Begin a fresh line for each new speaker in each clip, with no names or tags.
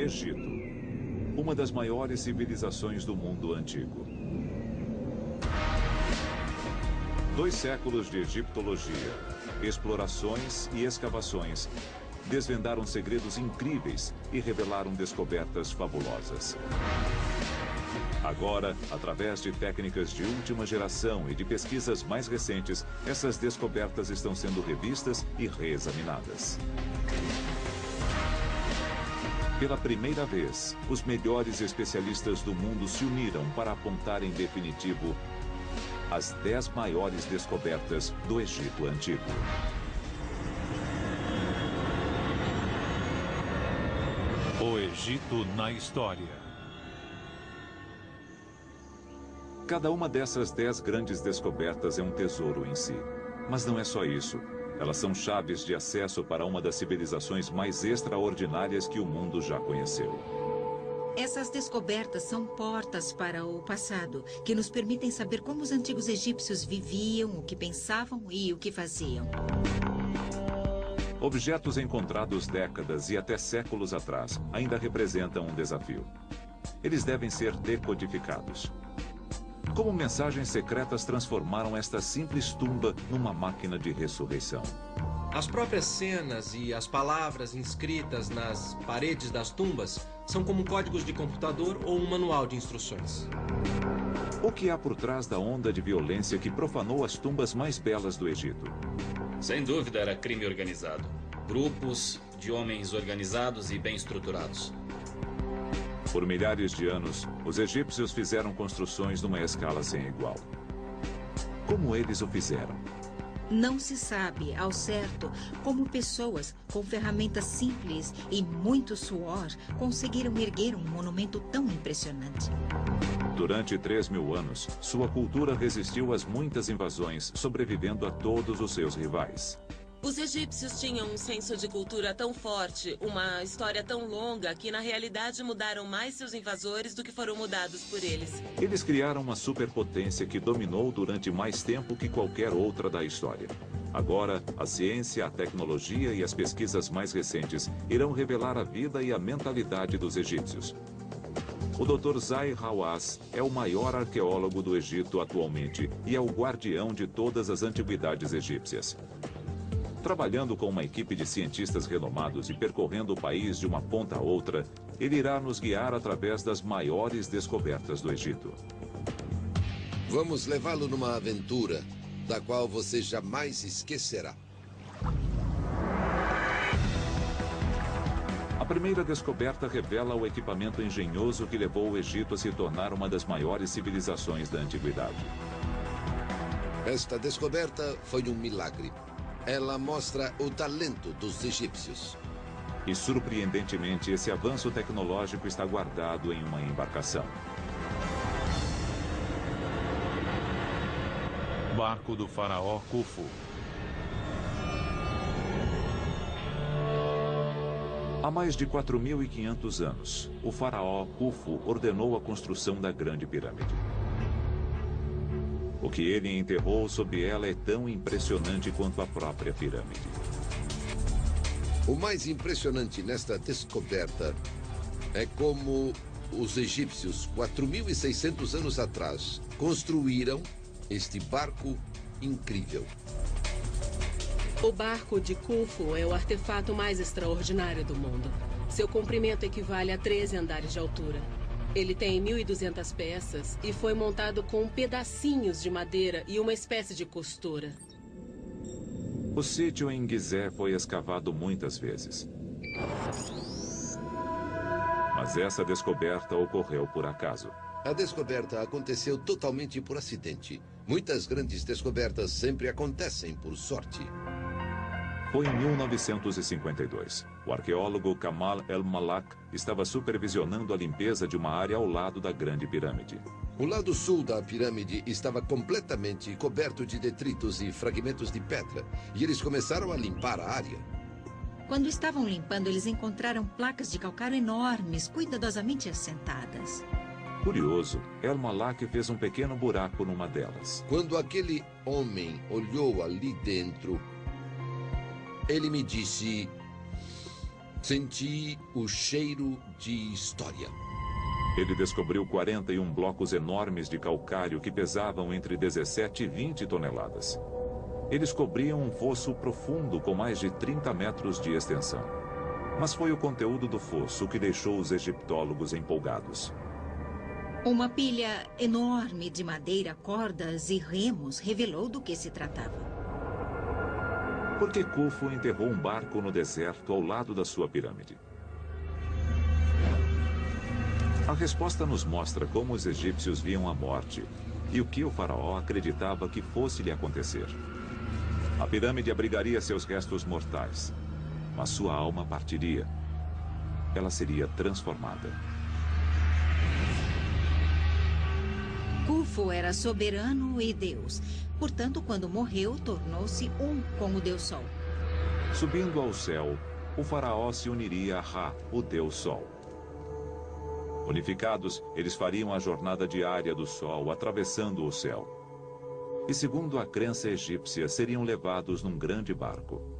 Egito, uma das maiores civilizações do mundo antigo. 2 séculos de egiptologia, explorações e escavações desvendaram segredos incríveis e revelaram descobertas fabulosas. Agora, através de técnicas de última geração e de pesquisas mais recentes, essas descobertas estão sendo revistas e reexaminadas. Pela primeira vez, os melhores especialistas do mundo se uniram para apontar em definitivo as 10 maiores descobertas do Egito Antigo.
O Egito na história.
Cada uma dessas 10 grandes descobertas é um tesouro em si. Mas não é só isso. Elas são chaves de acesso para uma das civilizações mais extraordinárias que o mundo já conheceu.
Essas descobertas são portas para o passado, que nos permitem saber como os antigos egípcios viviam, o que pensavam e o que faziam.
Objetos encontrados décadas e até séculos atrás ainda representam um desafio. Eles devem ser decodificados. Como mensagens secretas transformaram esta simples tumba numa máquina de ressurreição.
As próprias cenas e as palavras inscritas nas paredes das tumbas são como códigos de computador ou um manual de instruções.
O que há por trás da onda de violência que profanou as tumbas mais belas do Egito?
Sem dúvida era crime organizado. Grupos de homens organizados e bem estruturados.
Por milhares de anos, os egípcios fizeram construções numa escala sem igual. Como eles o fizeram?
Não se sabe, ao certo, como pessoas com ferramentas simples e muito suor conseguiram erguer um monumento tão impressionante.
Durante 3.000 anos, sua cultura resistiu às muitas invasões, sobrevivendo a todos os seus rivais.
Os egípcios tinham um senso de cultura tão forte, uma história tão longa, que na realidade mudaram mais seus invasores do que foram mudados por eles.
Eles criaram uma superpotência que dominou durante mais tempo que qualquer outra da história. Agora, a ciência, a tecnologia e as pesquisas mais recentes irão revelar a vida e a mentalidade dos egípcios. O Dr. Zahi Hawass é o maior arqueólogo do Egito atualmente e é o guardião de todas as antiguidades egípcias. Trabalhando com uma equipe de cientistas renomados e percorrendo o país de uma ponta a outra, ele irá nos guiar através das maiores descobertas do Egito.
Vamos levá-lo numa aventura da qual você jamais esquecerá.
A primeira descoberta revela o equipamento engenhoso que levou o Egito a se tornar uma das maiores civilizações da antiguidade.
Esta descoberta foi um milagre. Ela mostra o talento dos egípcios.
E, surpreendentemente, esse avanço tecnológico está guardado em uma embarcação.
Barco do faraó Khufu.
Há mais de 4.500 anos, o faraó Khufu ordenou a construção da Grande Pirâmide. O que ele enterrou sob ela é tão impressionante quanto a própria pirâmide.
O mais impressionante nesta descoberta é como os egípcios, 4.600 anos atrás, construíram este barco incrível.
O barco de Khufu é o artefato mais extraordinário do mundo. Seu comprimento equivale a 13 andares de altura. Ele tem 1.200 peças e foi montado com pedacinhos de madeira e uma espécie de costura.
O sítio em Gizé foi escavado muitas vezes. Mas essa descoberta ocorreu por acaso.
A descoberta aconteceu totalmente por acidente. Muitas grandes descobertas sempre acontecem por sorte.
Foi em 1952. O arqueólogo Kamal El-Malak estava supervisionando a limpeza de uma área ao lado da Grande Pirâmide.
O lado sul da pirâmide estava completamente coberto de detritos e fragmentos de pedra, e eles começaram a limpar a área.
Quando estavam limpando, eles encontraram placas de calcário enormes, cuidadosamente assentadas.
Curioso, El-Malak fez um pequeno buraco numa delas.
Quando aquele homem olhou ali dentro, ele me disse: Senti o cheiro de história.
Ele descobriu 41 blocos enormes de calcário que pesavam entre 17 e 20 toneladas. Eles cobriam um fosso profundo com mais de 30 metros de extensão. Mas foi o conteúdo do fosso que deixou os egiptólogos empolgados.
Uma pilha enorme de madeira, cordas e remos revelou do que se tratava.
Por que Khufu enterrou um barco no deserto ao lado da sua pirâmide? A resposta nos mostra como os egípcios viam a morte e o que o faraó acreditava que fosse lhe acontecer. A pirâmide abrigaria seus restos mortais, mas sua alma partiria. Ela seria transformada.
Khufu era soberano e Deus. Portanto, quando morreu, tornou-se um com o Deus Sol.
Subindo ao céu, o faraó se uniria a Ra, o Deus Sol. Unificados, eles fariam a jornada diária do Sol, atravessando o céu. E segundo a crença egípcia, seriam levados num grande barco.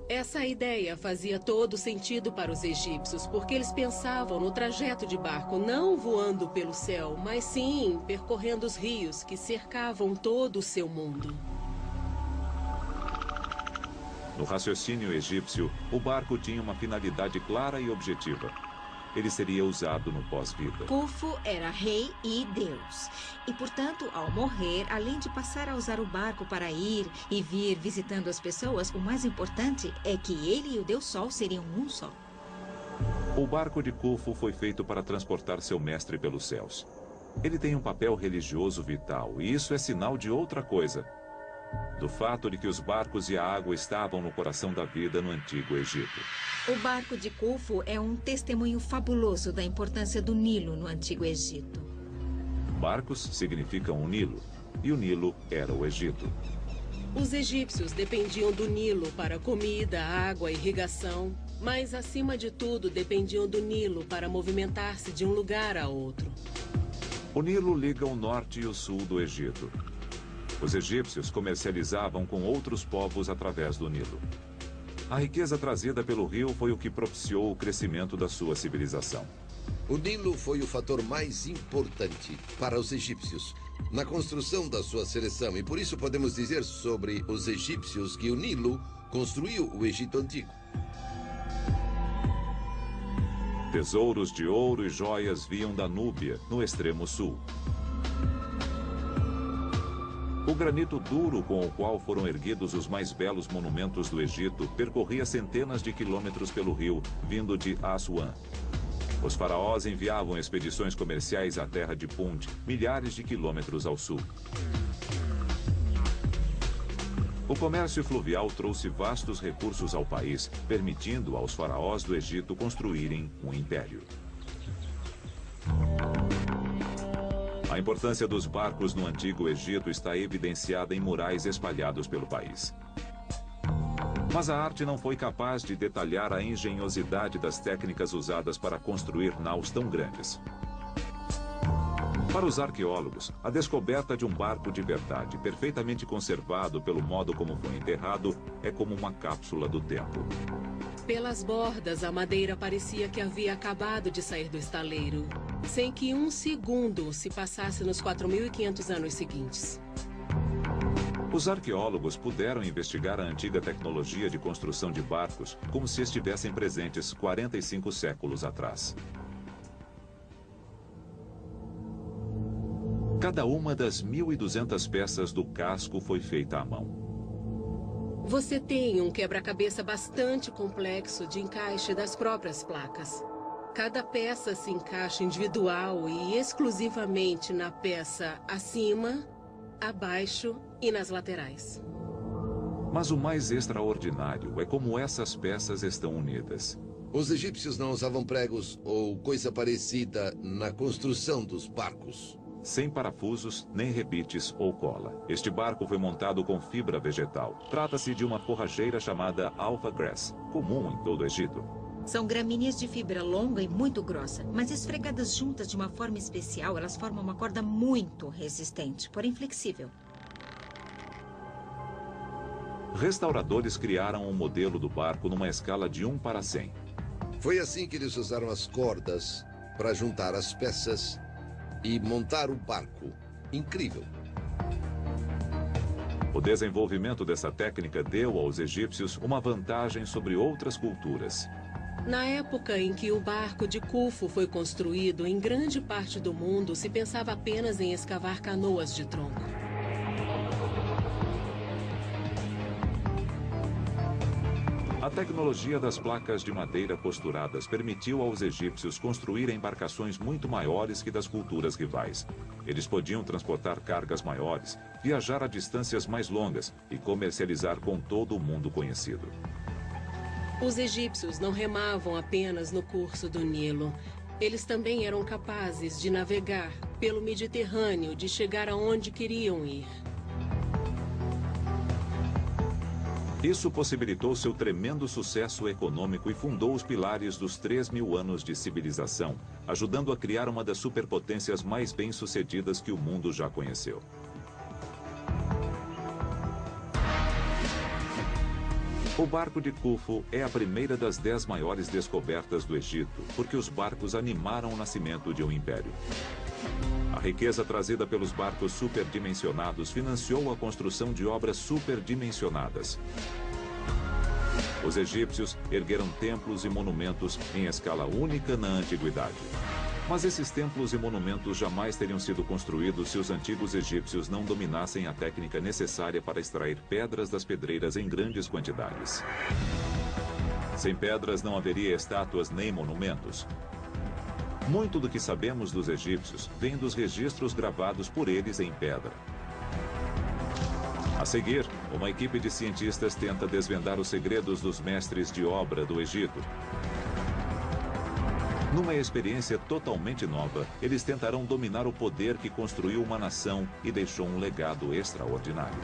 Essa ideia fazia todo sentido para os egípcios, porque eles pensavam no trajeto de barco não voando pelo céu, mas sim percorrendo os rios que cercavam todo o seu mundo.
No raciocínio egípcio, o barco tinha uma finalidade clara e objetiva. Ele seria usado no pós-vida.
Khufu era rei e Deus. E, portanto, ao morrer, além de passar a usar o barco para ir e vir visitando as pessoas, o mais importante é que ele e o Deus Sol seriam um só.
O barco de Khufu foi feito para transportar seu mestre pelos céus. Ele tem um papel religioso vital, e isso é sinal de outra coisa. Do fato de que os barcos e a água estavam no coração da vida no Antigo Egito.
O barco de Khufu é um testemunho fabuloso da importância do Nilo no Antigo Egito.
Barcos significam o Nilo, e o Nilo era o Egito.
Os egípcios dependiam do Nilo para comida, água e irrigação, mas, acima de tudo, dependiam do Nilo para movimentar-se de um lugar a outro.
O Nilo liga o norte e o sul do Egito. Os egípcios comercializavam com outros povos através do Nilo. A riqueza trazida pelo rio foi o que propiciou o crescimento da sua civilização.
O Nilo foi o fator mais importante para os egípcios na construção da sua seleção, e por isso podemos dizer sobre os egípcios que o Nilo construiu o Egito Antigo.
Tesouros de ouro e joias vinham da Núbia, no extremo sul. O granito duro com o qual foram erguidos os mais belos monumentos do Egito percorria centenas de quilômetros pelo rio, vindo de Assuã. Os faraós enviavam expedições comerciais à terra de Punt, milhares de quilômetros ao sul. O comércio fluvial trouxe vastos recursos ao país, permitindo aos faraós do Egito construírem um império. A importância dos barcos no Antigo Egito está evidenciada em murais espalhados pelo país. Mas a arte não foi capaz de detalhar a engenhosidade das técnicas usadas para construir naus tão grandes. Para os arqueólogos, a descoberta de um barco de verdade, perfeitamente conservado pelo modo como foi enterrado, é como uma cápsula do tempo.
Pelas bordas, a madeira parecia que havia acabado de sair do estaleiro, sem que um segundo se passasse nos 4.500 anos seguintes.
Os arqueólogos puderam investigar a antiga tecnologia de construção de barcos como se estivessem presentes 45 séculos atrás. Cada uma das 1.200 peças do casco foi feita à mão.
Você tem um quebra-cabeça bastante complexo de encaixe das próprias placas. Cada peça se encaixa individual e exclusivamente na peça acima, abaixo e nas laterais.
Mas o mais extraordinário é como essas peças estão unidas.
Os egípcios não usavam pregos ou coisa parecida na construção dos barcos.
Sem parafusos, nem rebites ou cola. Este barco foi montado com fibra vegetal. Trata-se de uma forrageira chamada alpha grass, comum em todo o Egito.
São gramíneas de fibra longa e muito grossa, mas esfregadas juntas de uma forma especial, elas formam uma corda muito resistente, porém flexível.
Restauradores criaram um modelo do barco numa escala de 1 para 100.
Foi assim que eles usaram as cordas para juntar as peças e montar o barco. Incrível.
O desenvolvimento dessa técnica deu aos egípcios uma vantagem sobre outras culturas.
Na época em que o barco de Khufu foi construído, em grande parte do mundo se pensava apenas em escavar canoas de tronco.
A tecnologia das placas de madeira costuradas permitiu aos egípcios construir embarcações muito maiores que das culturas rivais. Eles podiam transportar cargas maiores, viajar a distâncias mais longas e comercializar com todo o mundo conhecido.
Os egípcios não remavam apenas no curso do Nilo. Eles também eram capazes de navegar pelo Mediterrâneo, de chegar aonde queriam ir.
Isso possibilitou seu tremendo sucesso econômico e fundou os pilares dos 3.000 anos de civilização, ajudando a criar uma das superpotências mais bem-sucedidas que o mundo já conheceu. O barco de Khufu é a primeira das 10 maiores descobertas do Egito, porque os barcos animaram o nascimento de um império. A riqueza trazida pelos barcos superdimensionados financiou a construção de obras superdimensionadas. Os egípcios ergueram templos e monumentos em escala única na antiguidade. Mas esses templos e monumentos jamais teriam sido construídos se os antigos egípcios não dominassem a técnica necessária para extrair pedras das pedreiras em grandes quantidades. Sem pedras não haveria estátuas nem monumentos. Muito do que sabemos dos egípcios vem dos registros gravados por eles em pedra. A seguir, uma equipe de cientistas tenta desvendar os segredos dos mestres de obra do Egito. Numa experiência totalmente nova, eles tentarão dominar o poder que construiu uma nação e deixou um legado extraordinário.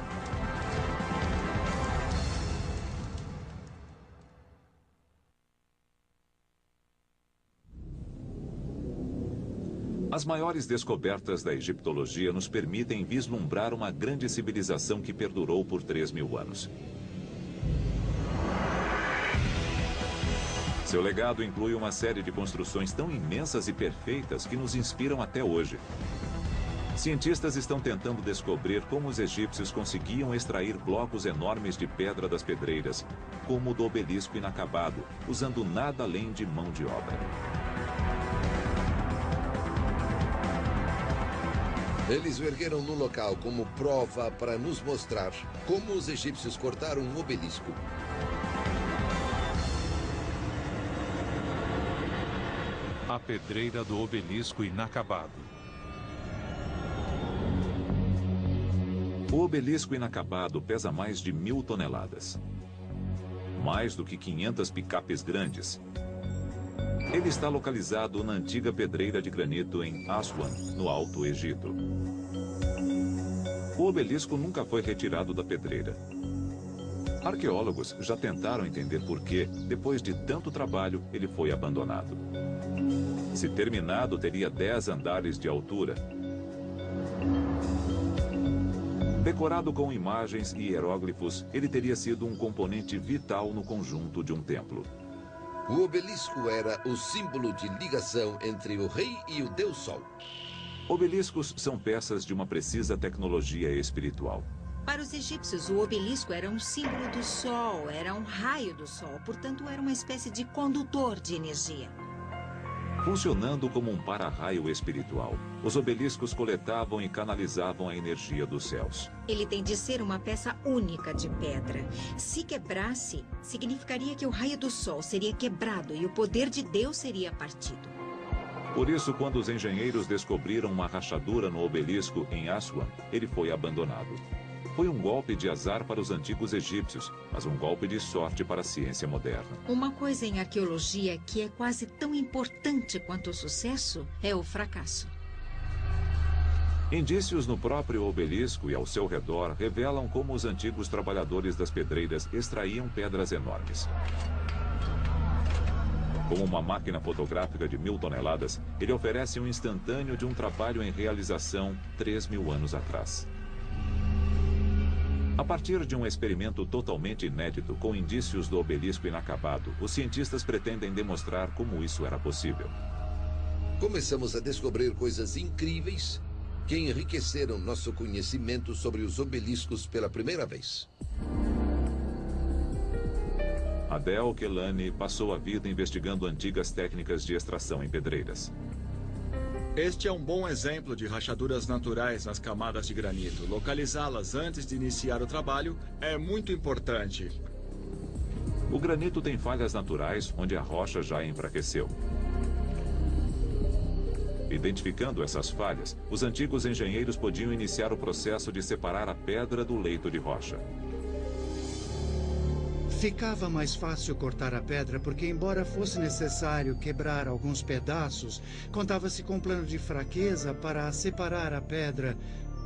As maiores descobertas da egiptologia nos permitem vislumbrar uma grande civilização que perdurou por 3.000 anos. Seu legado inclui uma série de construções tão imensas e perfeitas que nos inspiram até hoje. Cientistas estão tentando descobrir como os egípcios conseguiam extrair blocos enormes de pedra das pedreiras, como o do obelisco inacabado, usando nada além de mão de obra.
Eles o ergueram no local como prova para nos mostrar como os egípcios cortaram um obelisco.
A pedreira do obelisco inacabado.
O obelisco inacabado pesa mais de 1.000 toneladas. Mais do que 500 picapes grandes. Ele está localizado na antiga pedreira de granito em Aswan, no Alto Egito. O obelisco nunca foi retirado da pedreira. Arqueólogos já tentaram entender por que, depois de tanto trabalho, ele foi abandonado. Se terminado, teria 10 andares de altura. Decorado com imagens e hieróglifos, ele teria sido um componente vital no conjunto de um templo.
O obelisco era o símbolo de ligação entre o rei e o Deus Sol.
Obeliscos são peças de uma precisa tecnologia espiritual.
Para os egípcios, o obelisco era um símbolo do sol, era um raio do sol, portanto era uma espécie de condutor de energia.
Funcionando como um para-raio espiritual, os obeliscos coletavam e canalizavam a energia dos céus.
Ele tem de ser uma peça única de pedra. Se quebrasse, significaria que o raio do sol seria quebrado e o poder de Deus seria partido.
Por isso, quando os engenheiros descobriram uma rachadura no obelisco em Aswan, ele foi abandonado. Foi um golpe de azar para os antigos egípcios, mas um golpe de sorte para a ciência moderna.
Uma coisa em arqueologia que é quase tão importante quanto o sucesso é o fracasso.
Indícios no próprio obelisco e ao seu redor revelam como os antigos trabalhadores das pedreiras extraíam pedras enormes. Com uma máquina fotográfica de 1.000 toneladas, ele oferece um instantâneo de um trabalho em realização 3.000 anos atrás. A partir de um experimento totalmente inédito com indícios do obelisco inacabado, os cientistas pretendem demonstrar como isso era possível.
Começamos a descobrir coisas incríveis que enriqueceram nosso conhecimento sobre os obeliscos pela primeira vez.
Adel Kelani passou a vida investigando antigas técnicas de extração em pedreiras.
Este é um bom exemplo de rachaduras naturais nas camadas de granito. Localizá-las antes de iniciar o trabalho é muito importante.
O granito tem falhas naturais onde a rocha já enfraqueceu. Identificando essas falhas, os antigos engenheiros podiam iniciar o processo de separar a pedra do leito de rocha.
Ficava mais fácil cortar a pedra porque, embora fosse necessário quebrar alguns pedaços, contava-se com um plano de fraqueza para separar a pedra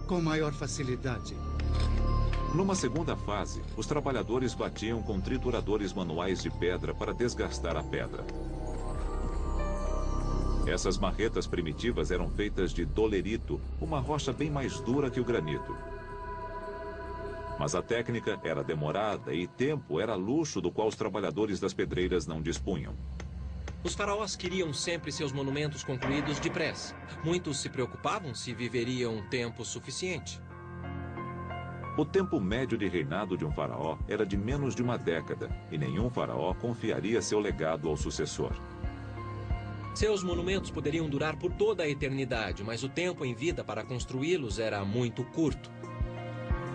com maior facilidade.
Numa segunda fase, os trabalhadores batiam com trituradores manuais de pedra para desgastar a pedra. Essas marretas primitivas eram feitas de dolerito, uma rocha bem mais dura que o granito. Mas a técnica era demorada e tempo era luxo do qual os trabalhadores das pedreiras não dispunham.
Os faraós queriam sempre seus monumentos concluídos depressa. Muitos se preocupavam se viveriam tempo suficiente.
O tempo médio de reinado de um faraó era de menos de uma década, e nenhum faraó confiaria seu legado ao sucessor.
Seus monumentos poderiam durar por toda a eternidade, mas o tempo em vida para construí-los era muito curto.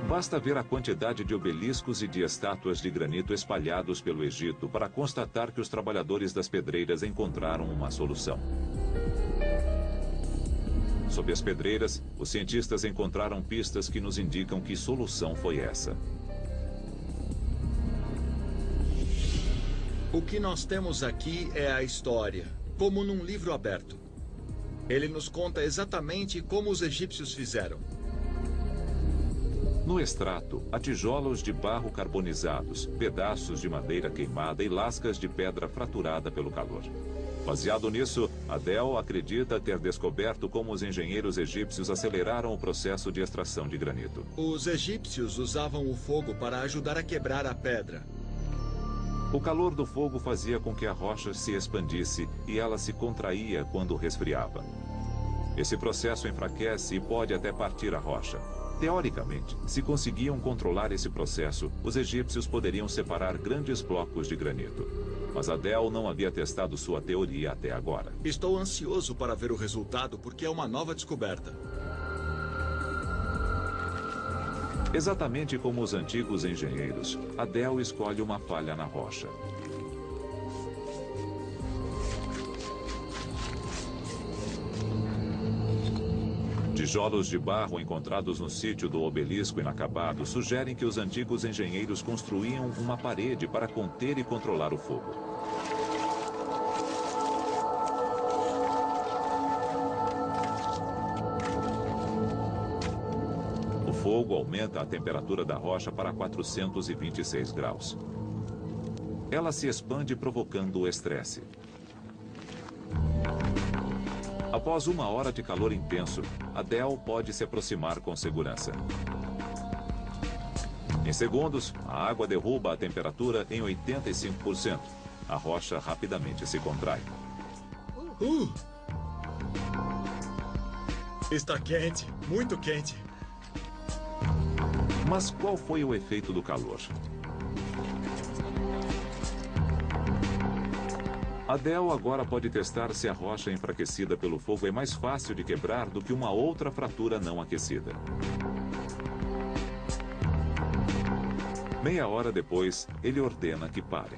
Basta ver a quantidade de obeliscos e de estátuas de granito espalhados pelo Egito para constatar que os trabalhadores das pedreiras encontraram uma solução. Sob as pedreiras, os cientistas encontraram pistas que nos indicam que solução foi essa.
O que nós temos aqui é a história, como num livro aberto. Ele nos conta exatamente como os egípcios fizeram.
No extrato, há tijolos de barro carbonizados, pedaços de madeira queimada e lascas de pedra fraturada pelo calor. Baseado nisso, Adel acredita ter descoberto como os engenheiros egípcios aceleraram o processo de extração de granito.
Os egípcios usavam o fogo para ajudar a quebrar a pedra.
O calor do fogo fazia com que a rocha se expandisse e ela se contraía quando resfriava. Esse processo enfraquece e pode até partir a rocha. Teoricamente, se conseguiam controlar esse processo, os egípcios poderiam separar grandes blocos de granito. Mas Adel não havia testado sua teoria até agora.
Estou ansioso para ver o resultado porque é uma nova descoberta.
Exatamente como os antigos engenheiros, Adel escolhe uma falha na rocha. Tijolos de barro encontrados no sítio do obelisco inacabado sugerem que os antigos engenheiros construíam uma parede para conter e controlar o fogo. O fogo aumenta a temperatura da rocha para 426 graus. Ela se expande provocando o estresse. Após 1 hora de calor intenso, Adel pode se aproximar com segurança. Em segundos, a água derruba a temperatura em 85%. A rocha rapidamente se contrai.
Está quente, muito quente.
Mas qual foi o efeito do calor? Adel agora pode testar se a rocha enfraquecida pelo fogo é mais fácil de quebrar do que uma outra fratura não aquecida. Meia hora depois, ele ordena que parem.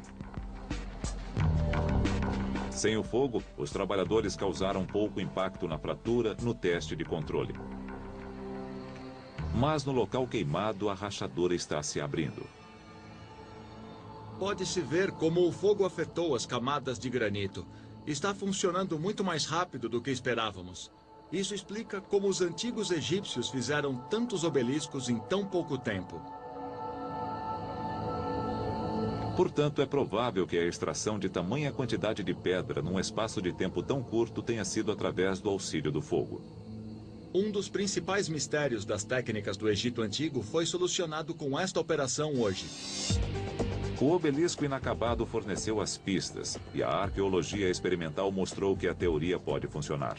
Sem o fogo, os trabalhadores causaram pouco impacto na fratura no teste de controle. Mas no local queimado, a rachadura está se abrindo.
Pode-se ver como o fogo afetou as camadas de granito. Está funcionando muito mais rápido do que esperávamos. Isso explica como os antigos egípcios fizeram tantos obeliscos em tão pouco tempo.
Portanto, é provável que a extração de tamanha quantidade de pedra num espaço de tempo tão curto tenha sido através do auxílio do fogo.
Um dos principais mistérios das técnicas do Egito Antigo foi solucionado com esta operação hoje.
O obelisco inacabado forneceu as pistas e a arqueologia experimental mostrou que a teoria pode funcionar.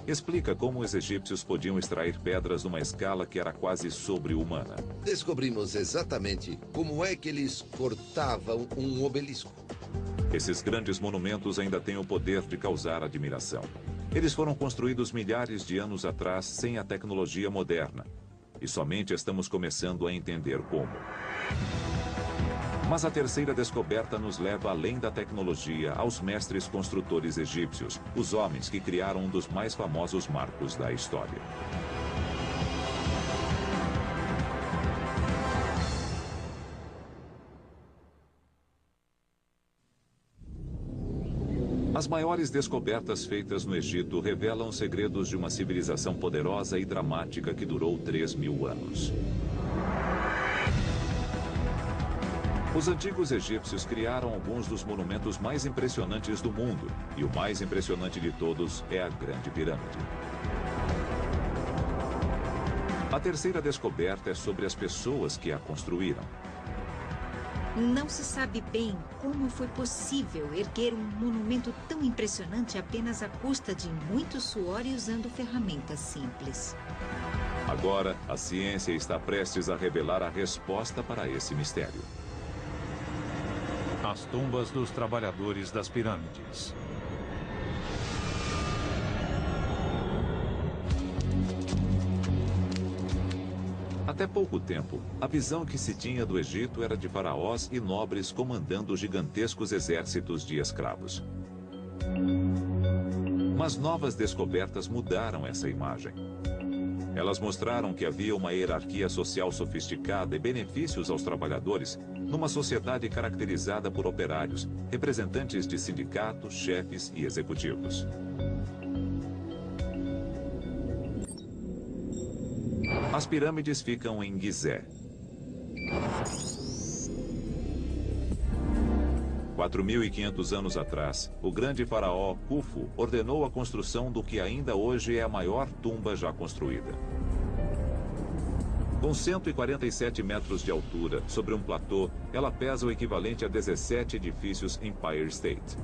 Explica como os egípcios podiam extrair pedras numa escala que era quase sobre-humana.
Descobrimos exatamente como é que eles cortavam um obelisco.
Esses grandes monumentos ainda têm o poder de causar admiração. Eles foram construídos milhares de anos atrás sem a tecnologia moderna. E somente estamos começando a entender como. Mas a terceira descoberta nos leva além da tecnologia aos mestres construtores egípcios, os homens que criaram um dos mais famosos marcos da história. As maiores descobertas feitas no Egito revelam os segredos de uma civilização poderosa e dramática que durou 3.000 anos. Os antigos egípcios criaram alguns dos monumentos mais impressionantes do mundo, e o mais impressionante de todos é a Grande Pirâmide. A terceira descoberta é sobre as pessoas que a construíram.
Não se sabe bem como foi possível erguer um monumento tão impressionante apenas à custa de muito suor e usando ferramentas simples.
Agora, a ciência está prestes a revelar a resposta para esse mistério.
As tumbas dos trabalhadores das pirâmides.
Até pouco tempo, a visão que se tinha do Egito era de faraós e nobres comandando gigantescos exércitos de escravos. Mas novas descobertas mudaram essa imagem. Elas mostraram que havia uma hierarquia social sofisticada e benefícios aos trabalhadores numa sociedade caracterizada por operários, representantes de sindicatos, chefes e executivos. As pirâmides ficam em Gizé. 4.500 anos atrás, o grande faraó Khufu ordenou a construção do que ainda hoje é a maior tumba já construída. Com 147 metros de altura, sobre um platô, ela pesa o equivalente a 17 edifícios Empire State.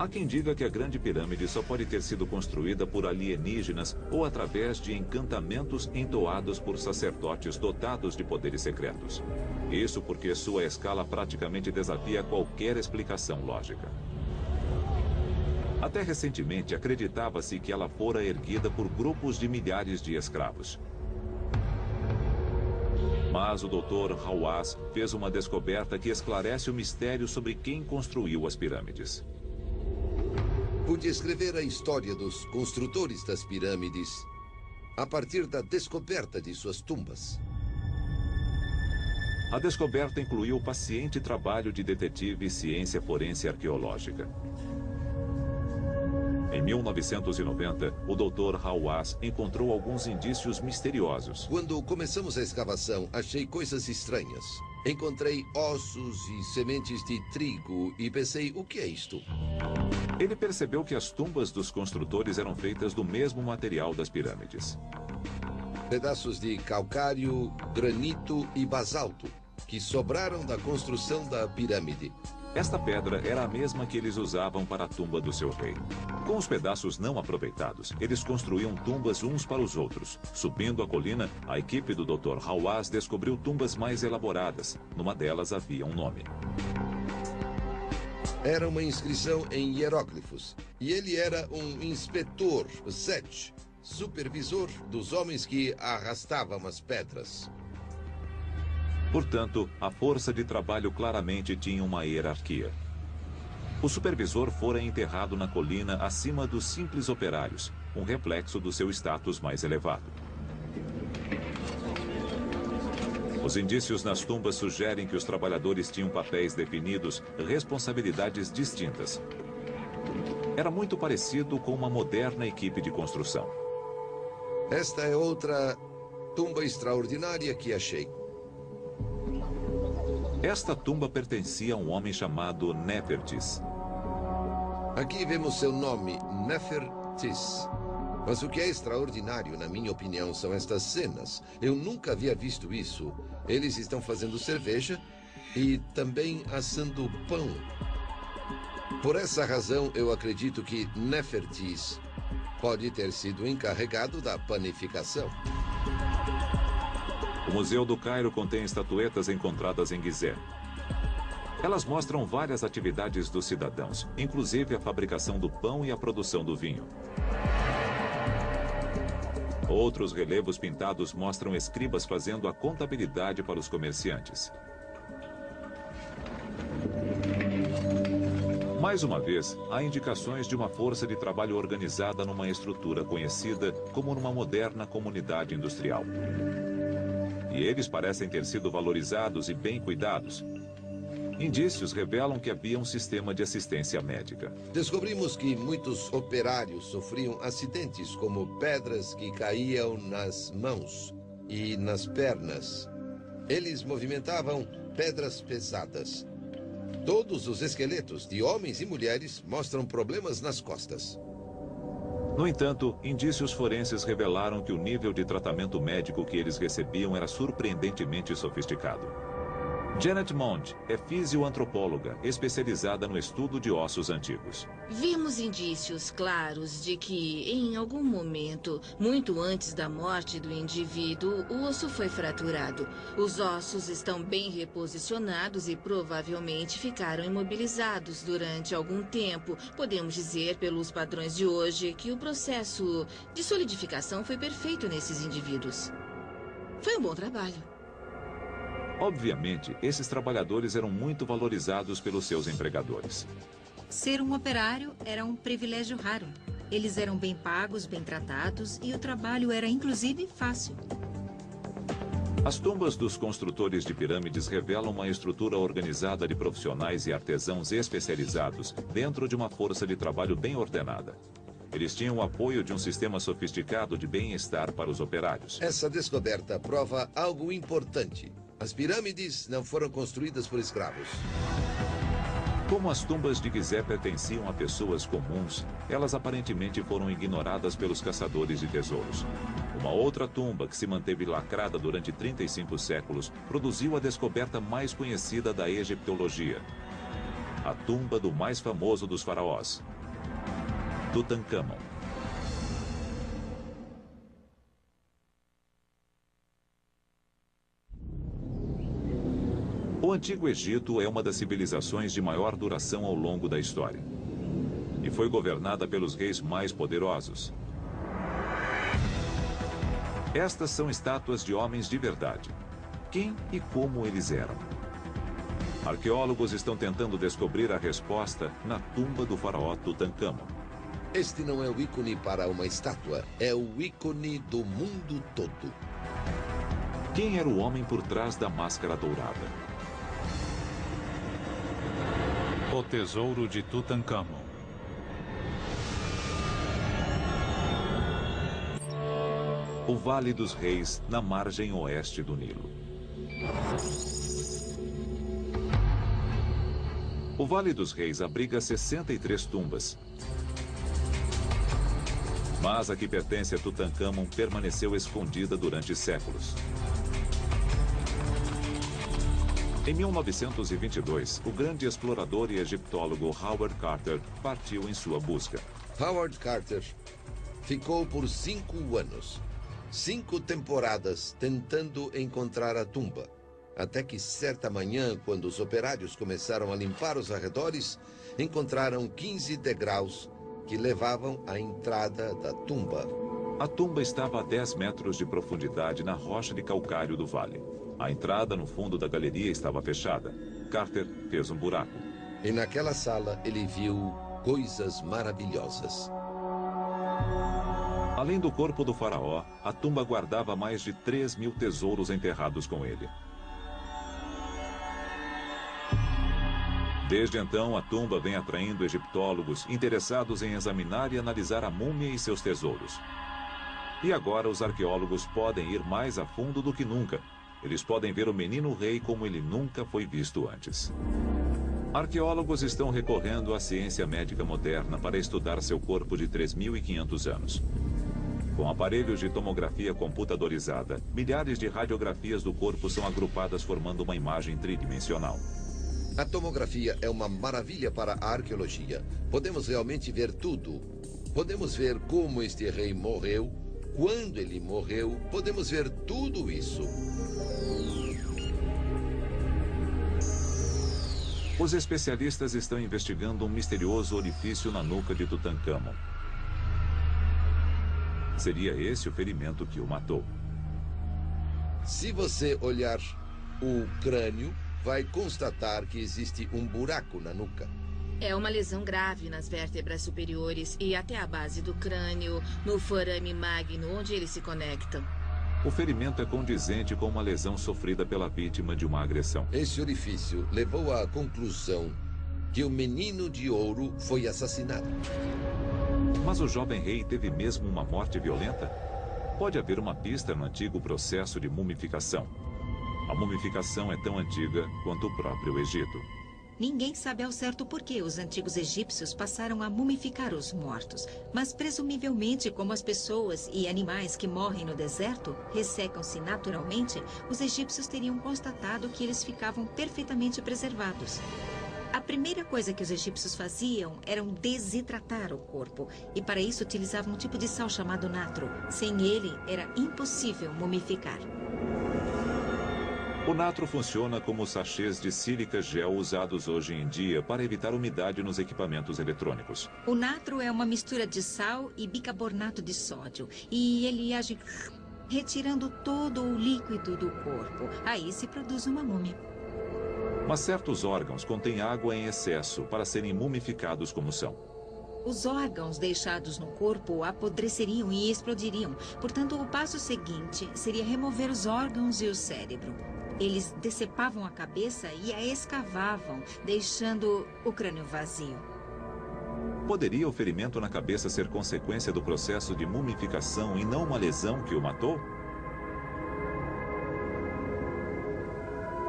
Há quem diga que a Grande Pirâmide só pode ter sido construída por alienígenas ou através de encantamentos entoados por sacerdotes dotados de poderes secretos. Isso porque sua escala praticamente desafia qualquer explicação lógica. Até recentemente, acreditava-se que ela fora erguida por grupos de milhares de escravos. Mas o Dr. Hawass fez uma descoberta que esclarece o mistério sobre quem construiu as pirâmides.
Pude escrever a história dos construtores das pirâmides a partir da descoberta de suas tumbas.
A descoberta incluiu o paciente trabalho de detetive e ciência forense arqueológica. Em 1990, o Dr. Hawass encontrou alguns indícios misteriosos.
Quando começamos a escavação, achei coisas estranhas. Encontrei ossos e sementes de trigo e pensei, o que é isto?
Ele percebeu que as tumbas dos construtores eram feitas do mesmo material das pirâmides.
Pedaços de calcário, granito e basalto, que sobraram da construção da pirâmide.
Esta pedra era a mesma que eles usavam para a tumba do seu rei. Com os pedaços não aproveitados, eles construíam tumbas uns para os outros. Subindo a colina, a equipe do Dr. Hawass descobriu tumbas mais elaboradas. Numa delas havia um nome.
Era uma inscrição em hieróglifos. E ele era um inspetor, Set, supervisor dos homens que arrastavam as pedras.
Portanto, a força de trabalho claramente tinha uma hierarquia. O supervisor fora enterrado na colina acima dos simples operários, um reflexo do seu status mais elevado. Os indícios nas tumbas sugerem que os trabalhadores tinham papéis definidos, responsabilidades distintas. Era muito parecido com uma moderna equipe de construção.
Esta é outra tumba extraordinária que achei.
Esta tumba pertencia a um homem chamado Nefertis.
Aqui vemos seu nome, Nefertis. Mas o que é extraordinário, na minha opinião, são estas cenas. Eu nunca havia visto isso. Eles estão fazendo cerveja e também assando pão. Por essa razão, eu acredito que Nefertis pode ter sido encarregado da panificação.
O Museu do Cairo contém estatuetas encontradas em Gizé. Elas mostram várias atividades dos cidadãos, inclusive a fabricação do pão e a produção do vinho. Outros relevos pintados mostram escribas fazendo a contabilidade para os comerciantes. Mais uma vez, há indicações de uma força de trabalho organizada numa estrutura conhecida como numa moderna comunidade industrial. E eles parecem ter sido valorizados e bem cuidados. Indícios revelam que havia um sistema de assistência médica.
Descobrimos que muitos operários sofriam acidentes, como pedras que caíam nas mãos e nas pernas. Eles movimentavam pedras pesadas. Todos os esqueletos de homens e mulheres mostram problemas nas costas.
No entanto, indícios forenses revelaram que o nível de tratamento médico que eles recebiam era surpreendentemente sofisticado. Janet Mond é fisioantropóloga, especializada no estudo de ossos antigos.
Vimos indícios claros de que, em algum momento, muito antes da morte do indivíduo, o osso foi fraturado. Os ossos estão bem reposicionados e provavelmente ficaram imobilizados durante algum tempo. Podemos dizer, pelos padrões de hoje, que o processo de solidificação foi perfeito nesses indivíduos. Foi um bom trabalho.
Obviamente, esses trabalhadores eram muito valorizados pelos seus empregadores.
Ser um operário era um privilégio raro. Eles eram bem pagos, bem tratados e o trabalho era, inclusive, fácil.
As tumbas dos construtores de pirâmides revelam uma estrutura organizada de profissionais e artesãos especializados dentro de uma força de trabalho bem ordenada. Eles tinham o apoio de um sistema sofisticado de bem-estar para os operários.
Essa descoberta prova algo importante. As pirâmides não foram construídas por escravos.
Como as tumbas de Gizé pertenciam a pessoas comuns, elas aparentemente foram ignoradas pelos caçadores de tesouros. Uma outra tumba, que se manteve lacrada durante 35 séculos, produziu a descoberta mais conhecida da egiptologia. A tumba do mais famoso dos faraós, Tutancâmon. O Antigo Egito é uma das civilizações de maior duração ao longo da história. E foi governada pelos reis mais poderosos. Estas são estátuas de homens de verdade. Quem e como eles eram? Arqueólogos estão tentando descobrir a resposta na tumba do faraó Tutancâmon.
Este não é o ícone para uma estátua, é o ícone do mundo todo.
Quem era o homem por trás da máscara dourada?
O tesouro de Tutancâmon.
O Vale dos Reis, na margem oeste do Nilo. O Vale dos Reis abriga 63 tumbas. Mas a que pertence a Tutancâmon permaneceu escondida durante séculos. Em 1922, o grande explorador e egiptólogo Howard Carter partiu em sua busca.
Howard Carter ficou por 5 anos, 5 temporadas tentando encontrar a tumba. Até que certa manhã, quando os operários começaram a limpar os arredores, encontraram 15 degraus que levavam à entrada da tumba.
A tumba estava a 10 metros de profundidade na rocha de calcário do vale. A entrada no fundo da galeria estava fechada. Carter fez um buraco.
E naquela sala ele viu coisas maravilhosas.
Além do corpo do faraó, a tumba guardava mais de 3.000 tesouros enterrados com ele. Desde então, a tumba vem atraindo egiptólogos interessados em examinar e analisar a múmia e seus tesouros. E agora os arqueólogos podem ir mais a fundo do que nunca. Eles podem ver o menino rei como ele nunca foi visto antes. Arqueólogos estão recorrendo à ciência médica moderna para estudar seu corpo de 3.500 anos. Com aparelhos de tomografia computadorizada, milhares de radiografias do corpo são agrupadas formando uma imagem tridimensional.
A tomografia é uma maravilha para a arqueologia. Podemos realmente ver tudo. Podemos ver como este rei morreu, quando ele morreu. Podemos ver tudo isso.
Os especialistas estão investigando um misterioso orifício na nuca de Tutancâmon. Seria esse o ferimento que o matou.
Se você olhar o crânio, vai constatar que existe um buraco na nuca.
É uma lesão grave nas vértebras superiores e até a base do crânio, no forame magno, onde eles se conectam.
O ferimento é condizente com uma lesão sofrida pela vítima de uma agressão.
Esse orifício levou à conclusão que o menino de ouro foi assassinado.
Mas o jovem rei teve mesmo uma morte violenta? Pode haver uma pista no antigo processo de mumificação. A mumificação é tão antiga quanto o próprio Egito.
Ninguém sabe ao certo por que os antigos egípcios passaram a mumificar os mortos. Mas presumivelmente, como as pessoas e animais que morrem no deserto ressecam-se naturalmente, os egípcios teriam constatado que eles ficavam perfeitamente preservados. A primeira coisa que os egípcios faziam era desidratar o corpo. E para isso utilizavam um tipo de sal chamado natro. Sem ele, era impossível mumificar.
O natro funciona como os sachês de sílica gel usados hoje em dia para evitar umidade nos equipamentos eletrônicos.
O natro é uma mistura de sal e bicarbonato de sódio. E ele age retirando todo o líquido do corpo. Aí se produz uma múmia.
Mas certos órgãos contêm água em excesso para serem mumificados como são.
Os órgãos deixados no corpo apodreceriam e explodiriam. Portanto, o passo seguinte seria remover os órgãos e o cérebro. Eles decepavam a cabeça e a escavavam, deixando o crânio vazio.
Poderia o ferimento na cabeça ser consequência do processo de mumificação e não uma lesão que o matou?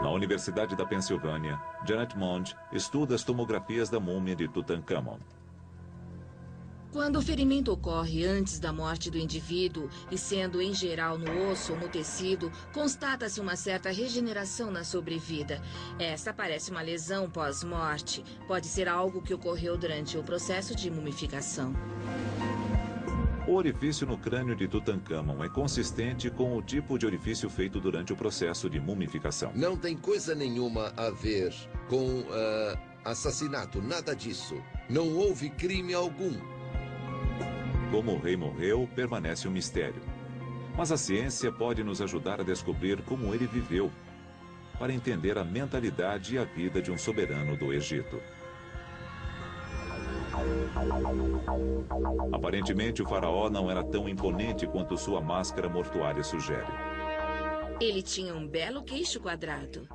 Na Universidade da Pensilvânia, Janet Mond estuda as tomografias da múmia de Tutancâmon.
Quando o ferimento ocorre antes da morte do indivíduo, e sendo em geral no osso ou no tecido, constata-se uma certa regeneração na sobrevida. Essa parece uma lesão pós-morte. Pode ser algo que ocorreu durante o processo de mumificação.
O orifício no crânio de Tutancâmon é consistente com o tipo de orifício feito durante o processo de mumificação.
Não tem coisa nenhuma a ver com assassinato, nada disso. Não houve crime algum.
Como o rei morreu, permanece um mistério. Mas a ciência pode nos ajudar a descobrir como ele viveu, para entender a mentalidade e a vida de um soberano do Egito. Aparentemente, o faraó não era tão imponente quanto sua máscara mortuária sugere.
Ele tinha um belo queixo quadrado.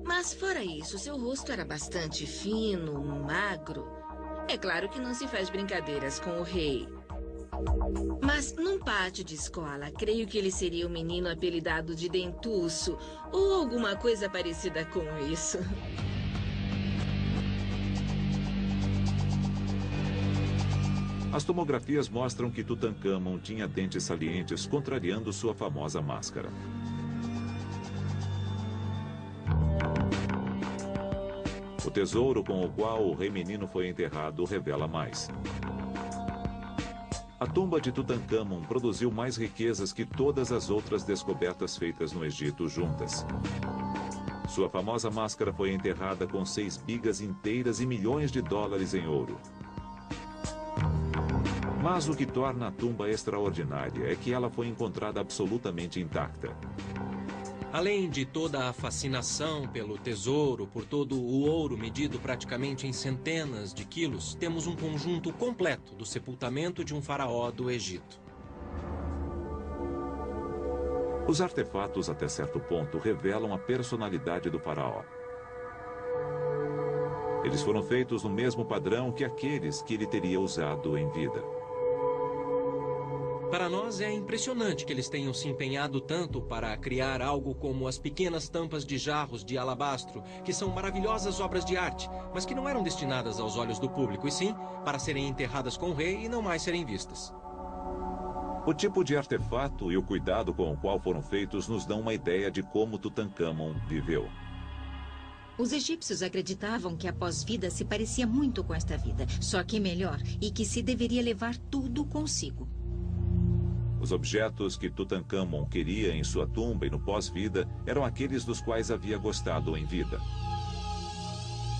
Mas fora isso, seu rosto era bastante fino, magro. É claro que não se faz brincadeiras com o rei. Mas num pátio de escola, creio que ele seria um menino apelidado de dentuço ou alguma coisa parecida com isso.
As tomografias mostram que Tutancâmon tinha dentes salientes, contrariando sua famosa máscara. O tesouro com o qual o rei menino foi enterrado revela mais. A tumba de Tutancâmon produziu mais riquezas que todas as outras descobertas feitas no Egito juntas. Sua famosa máscara foi enterrada com 6 bigas inteiras e milhões de dólares em ouro. Mas o que torna a tumba extraordinária é que ela foi encontrada absolutamente intacta.
Além de toda a fascinação pelo tesouro, por todo o ouro medido praticamente em centenas de quilos, temos um conjunto completo do sepultamento de um faraó do Egito.
Os artefatos, até certo ponto, revelam a personalidade do faraó. Eles foram feitos no mesmo padrão que aqueles que ele teria usado em vida.
Para nós é impressionante que eles tenham se empenhado tanto para criar algo como as pequenas tampas de jarros de alabastro, que são maravilhosas obras de arte, mas que não eram destinadas aos olhos do público, e sim para serem enterradas com o rei e não mais serem vistas.
O tipo de artefato e o cuidado com o qual foram feitos nos dão uma ideia de como Tutancâmon viveu.
Os egípcios acreditavam que a pós-vida se parecia muito com esta vida, só que melhor, e que se deveria levar tudo consigo.
Os objetos que Tutancâmon queria em sua tumba e no pós-vida eram aqueles dos quais havia gostado em vida.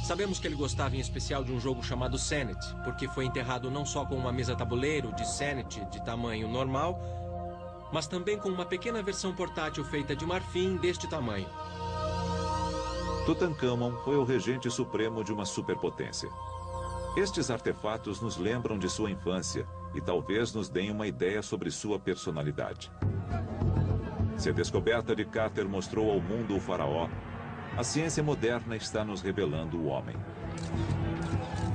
Sabemos que ele gostava em especial de um jogo chamado Senet, porque foi enterrado não só com uma mesa-tabuleiro de Senet de tamanho normal, mas também com uma pequena versão portátil feita de marfim deste tamanho.
Tutancâmon foi o regente supremo de uma superpotência. Estes artefatos nos lembram de sua infância e talvez nos deem uma ideia sobre sua personalidade. Se a descoberta de Carter mostrou ao mundo o faraó, a ciência moderna está nos revelando o homem.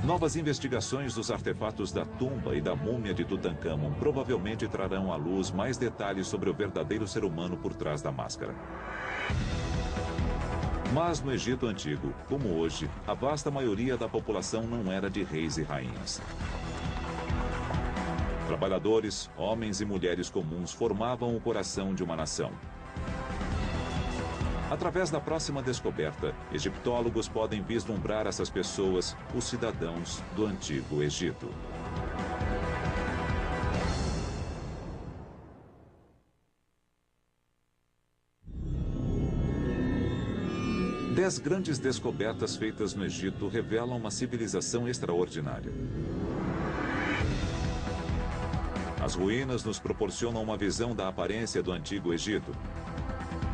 Novas investigações dos artefatos da tumba e da múmia de Tutancâmon provavelmente trarão à luz mais detalhes sobre o verdadeiro ser humano por trás da máscara. Mas no Egito Antigo, como hoje, a vasta maioria da população não era de reis e rainhas. Trabalhadores, homens e mulheres comuns formavam o coração de uma nação. Através da próxima descoberta, egiptólogos podem vislumbrar essas pessoas, os cidadãos do Antigo Egito. Dez grandes descobertas feitas no Egito revelam uma civilização extraordinária. As ruínas nos proporcionam uma visão da aparência do Antigo Egito.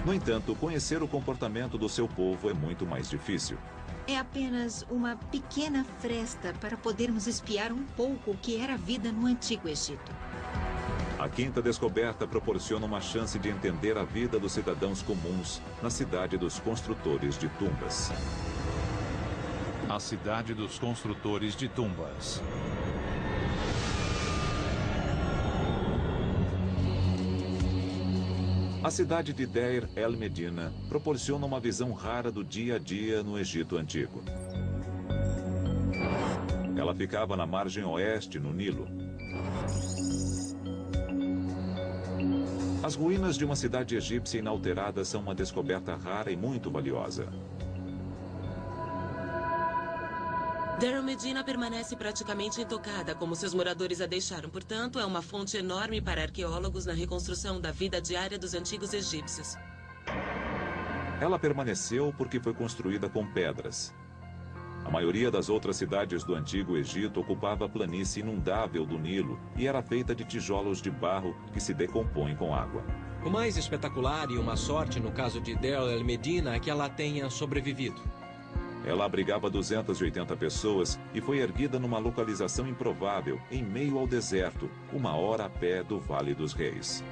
No entanto, conhecer o comportamento do seu povo é muito mais difícil.
É apenas uma pequena fresta para podermos espiar um pouco o que era a vida no Antigo Egito.
A quinta descoberta proporciona uma chance de entender a vida dos cidadãos comuns na cidade dos construtores de tumbas.
A cidade dos construtores de tumbas.
A cidade de Deir el-Medina proporciona uma visão rara do dia a dia no Egito Antigo. Ela ficava na margem oeste, no Nilo. As ruínas de uma cidade egípcia inalterada são uma descoberta rara e muito valiosa.
Deir el-Medina permanece praticamente intocada, como seus moradores a deixaram. Portanto, é uma fonte enorme para arqueólogos na reconstrução da vida diária dos antigos egípcios.
Ela permaneceu porque foi construída com pedras. A maioria das outras cidades do Antigo Egito ocupava a planície inundável do Nilo e era feita de tijolos de barro que se decompõem com água.
O mais espetacular e uma sorte no caso de Deir el-Medina é que ela tenha sobrevivido.
Ela abrigava 280 pessoas e foi erguida numa localização improvável, em meio ao deserto, 1 hora a pé do Vale dos Reis.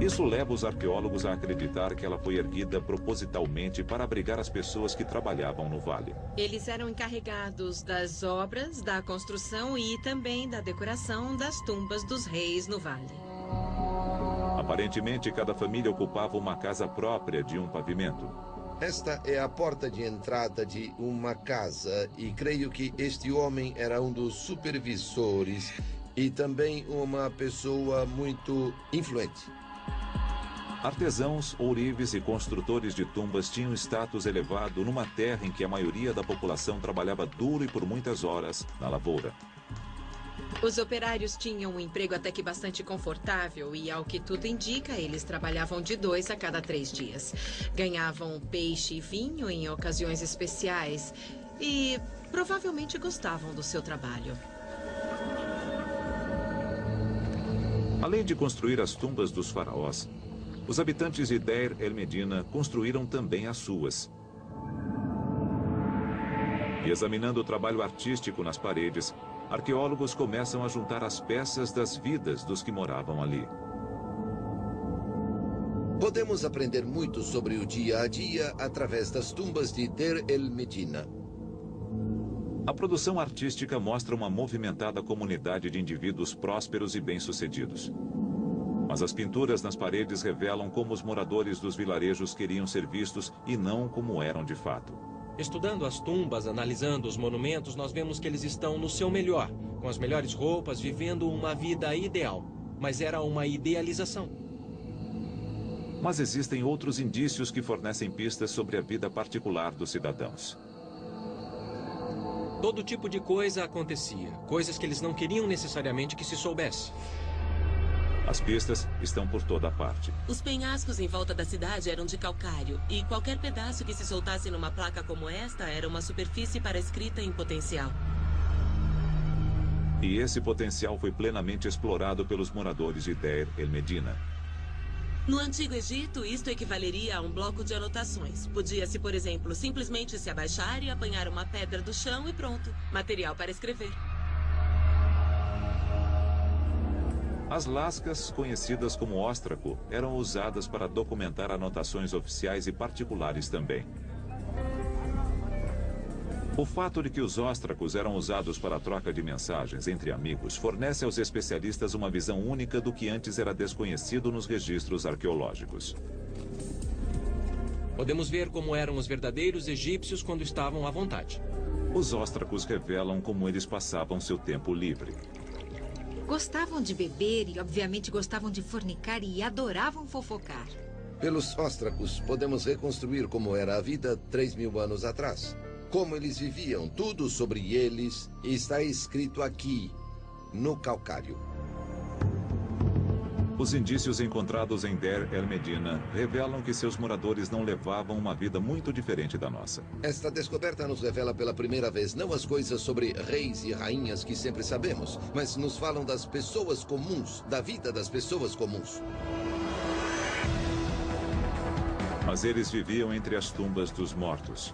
Isso leva os arqueólogos a acreditar que ela foi erguida propositalmente para abrigar as pessoas que trabalhavam no vale.
Eles eram encarregados das obras, da construção e também da decoração das tumbas dos reis no vale.
Aparentemente, cada família ocupava uma casa própria de um pavimento.
Esta é a porta de entrada de uma casa e creio que este homem era um dos supervisores e também uma pessoa muito influente.
Artesãos, ourives e construtores de tumbas tinham status elevado numa terra em que a maioria da população trabalhava duro e por muitas horas na lavoura.
Os operários tinham um emprego até que bastante confortável e, ao que tudo indica, eles trabalhavam de 2 a cada 3 dias. Ganhavam peixe e vinho em ocasiões especiais e provavelmente gostavam do seu trabalho.
Além de construir as tumbas dos faraós, os habitantes de Deir el-Medina construíram também as suas. E examinando o trabalho artístico nas paredes, arqueólogos começam a juntar as peças das vidas dos que moravam ali.
Podemos aprender muito sobre o dia a dia através das tumbas de Deir el-Medina.
A produção artística mostra uma movimentada comunidade de indivíduos prósperos e bem-sucedidos. Mas as pinturas nas paredes revelam como os moradores dos vilarejos queriam ser vistos e não como eram de fato.
Estudando as tumbas, analisando os monumentos, nós vemos que eles estão no seu melhor, com as melhores roupas, vivendo uma vida ideal. Mas era uma idealização.
Mas existem outros indícios que fornecem pistas sobre a vida particular dos cidadãos.
Todo tipo de coisa acontecia. Coisas que eles não queriam necessariamente que se soubesse.
As pistas estão por toda parte.
Os penhascos em volta da cidade eram de calcário, e qualquer pedaço que se soltasse numa placa como esta era uma superfície para escrita em potencial.
E esse potencial foi plenamente explorado pelos moradores de Deir el-Medina.
No Antigo Egito, isto equivaleria a um bloco de anotações. Podia-se, por exemplo, simplesmente se abaixar e apanhar uma pedra do chão e pronto. Material para escrever.
As lascas, conhecidas como óstraco, eram usadas para documentar anotações oficiais e particulares também. O fato de que os óstracos eram usados para a troca de mensagens entre amigos fornece aos especialistas uma visão única do que antes era desconhecido nos registros arqueológicos.
Podemos ver como eram os verdadeiros egípcios quando estavam à vontade.
Os óstracos revelam como eles passavam seu tempo livre.
Gostavam de beber e, obviamente, gostavam de fornicar e adoravam fofocar.
Pelos óstracos, podemos reconstruir como era a vida 3.000 anos atrás. Como eles viviam, tudo sobre eles está escrito aqui, no calcário.
Os indícios encontrados em Deir el-Medina revelam que seus moradores não levavam uma vida muito diferente da nossa.
Esta descoberta nos revela pela primeira vez não as coisas sobre reis e rainhas que sempre sabemos, mas nos falam das pessoas comuns, da vida das pessoas comuns.
Mas eles viviam entre as tumbas dos mortos.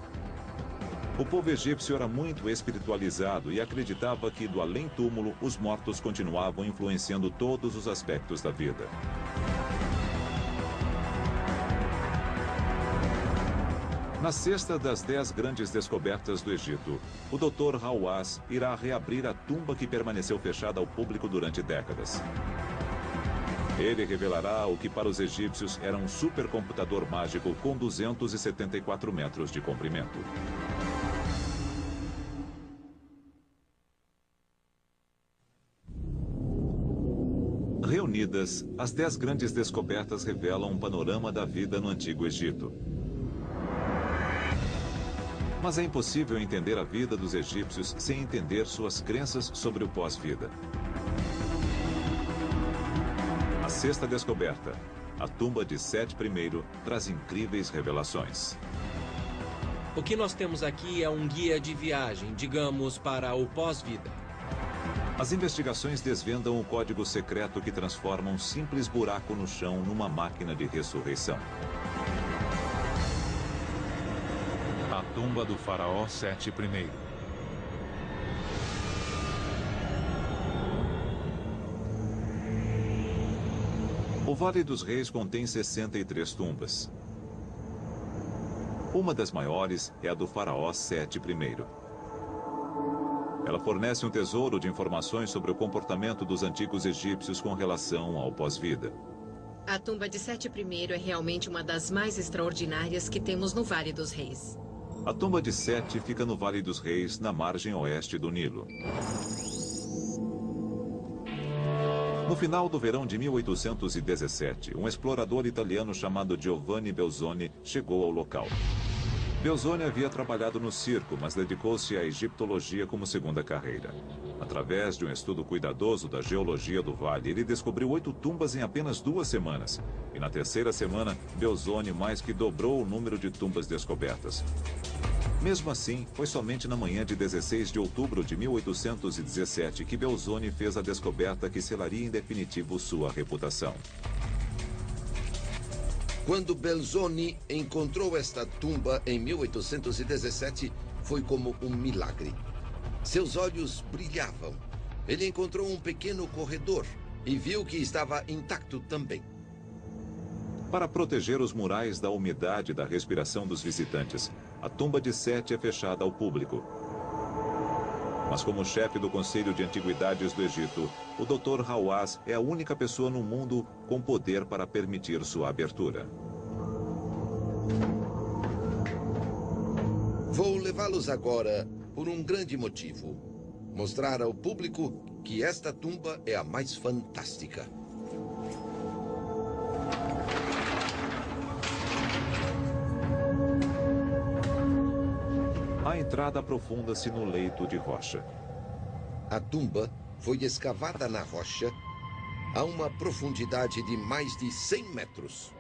O povo egípcio era muito espiritualizado e acreditava que, do além-túmulo, os mortos continuavam influenciando todos os aspectos da vida. Na sexta das 10 grandes descobertas do Egito, o Dr. Hawass irá reabrir a tumba que permaneceu fechada ao público durante décadas. Ele revelará o que para os egípcios era um supercomputador mágico com 274 metros de comprimento. Reunidas, as 10 grandes descobertas revelam um panorama da vida no Antigo Egito. Mas é impossível entender a vida dos egípcios sem entender suas crenças sobre o pós-vida. A sexta descoberta, a tumba de Sete I, traz incríveis revelações.
O que nós temos aqui é um guia de viagem, digamos, para o pós-vida.
As investigações desvendam o código secreto que transforma um simples buraco no chão numa máquina de ressurreição.
A tumba do faraó Sete I.
O Vale dos Reis contém 63 tumbas. Uma das maiores é a do faraó Sete I. Ela fornece um tesouro de informações sobre o comportamento dos antigos egípcios com relação ao pós-vida.
A tumba de Sete I é realmente uma das mais extraordinárias que temos no Vale dos Reis.
A tumba de Sete fica no Vale dos Reis, na margem oeste do Nilo. No final do verão de 1817, um explorador italiano chamado Giovanni Belzoni chegou ao local. Belzoni havia trabalhado no circo, mas dedicou-se à egiptologia como segunda carreira. Através de um estudo cuidadoso da geologia do vale, ele descobriu 8 tumbas em apenas 2 semanas. E na terceira semana, Belzoni mais que dobrou o número de tumbas descobertas. Mesmo assim, foi somente na manhã de 16 de outubro de 1817 que Belzoni fez a descoberta que selaria em definitivo sua reputação.
Quando Belzoni encontrou esta tumba em 1817, foi como um milagre. Seus olhos brilhavam. Ele encontrou um pequeno corredor e viu que estava intacto também.
Para proteger os murais da umidade e da respiração dos visitantes, a tumba de Sete é fechada ao público. Mas como chefe do Conselho de Antiguidades do Egito, o Dr. Hawass é a única pessoa no mundo com poder para permitir sua abertura.
Vou levá-los agora por um grande motivo. Mostrar ao público que esta tumba é a mais fantástica.
A entrada aprofunda-se no leito de rocha.
A tumba foi escavada na rocha a uma profundidade de mais de 100 metros.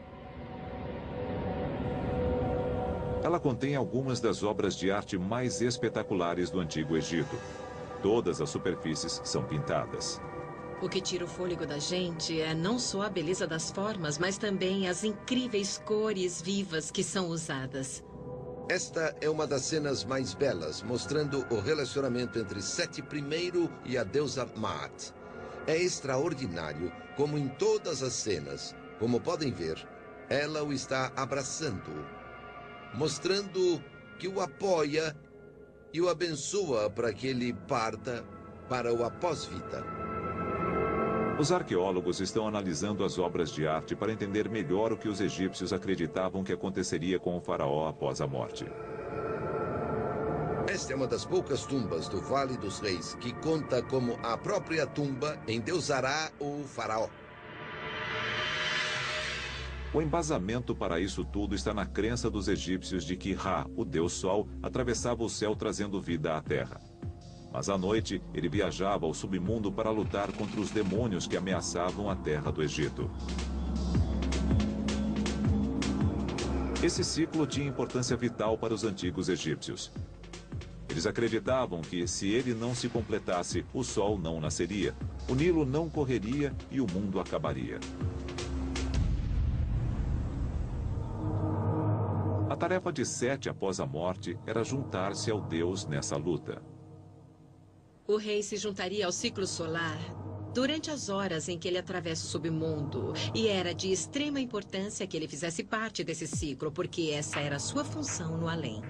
Ela contém algumas das obras de arte mais espetaculares do Antigo Egito. Todas as superfícies são pintadas.
O que tira o fôlego da gente é não só a beleza das formas, mas também as incríveis cores vivas que são usadas.
Esta é uma das cenas mais belas, mostrando o relacionamento entre Sete I e a deusa Maat. É extraordinário como em todas as cenas, como podem ver, ela o está abraçando, mostrando que o apoia e o abençoa para que ele parta para o após-vida.
Os arqueólogos estão analisando as obras de arte para entender melhor o que os egípcios acreditavam que aconteceria com o faraó após a morte.
Esta é uma das poucas tumbas do Vale dos Reis que conta como a própria tumba endeusará o faraó.
O embasamento para isso tudo está na crença dos egípcios de que Ra, o deus Sol, atravessava o céu trazendo vida à terra. Mas à noite, ele viajava ao submundo para lutar contra os demônios que ameaçavam a terra do Egito. Esse ciclo tinha importância vital para os antigos egípcios. Eles acreditavam que, se ele não se completasse, o sol não nasceria, o Nilo não correria e o mundo acabaria. A tarefa de Sete após a morte era juntar-se ao Deus nessa luta.
O rei se juntaria ao ciclo solar durante as horas em que ele atravessa o submundo. E era de extrema importância que ele fizesse parte desse ciclo, porque essa era a sua função no além.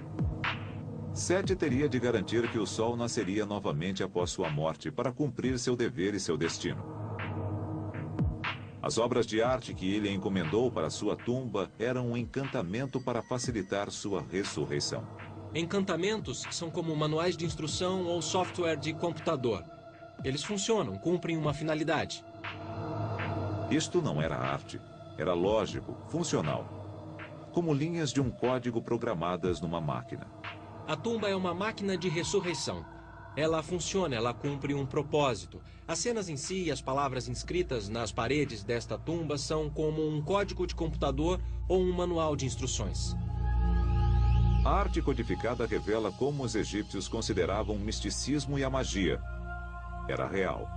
Sete teria de garantir que o sol nasceria novamente após sua morte para cumprir seu dever e seu destino. As obras de arte que ele encomendou para sua tumba eram um encantamento para facilitar sua ressurreição.
Encantamentos são como manuais de instrução ou software de computador. Eles funcionam, cumprem uma finalidade.
Isto não era arte, era lógico, funcional. Como linhas de um código programadas numa máquina.
A tumba é uma máquina de ressurreição. Ela funciona, ela cumpre um propósito. As cenas em si e as palavras inscritas nas paredes desta tumba são como um código de computador ou um manual de instruções.
A arte codificada revela como os egípcios consideravam o misticismo e a magia. Era real.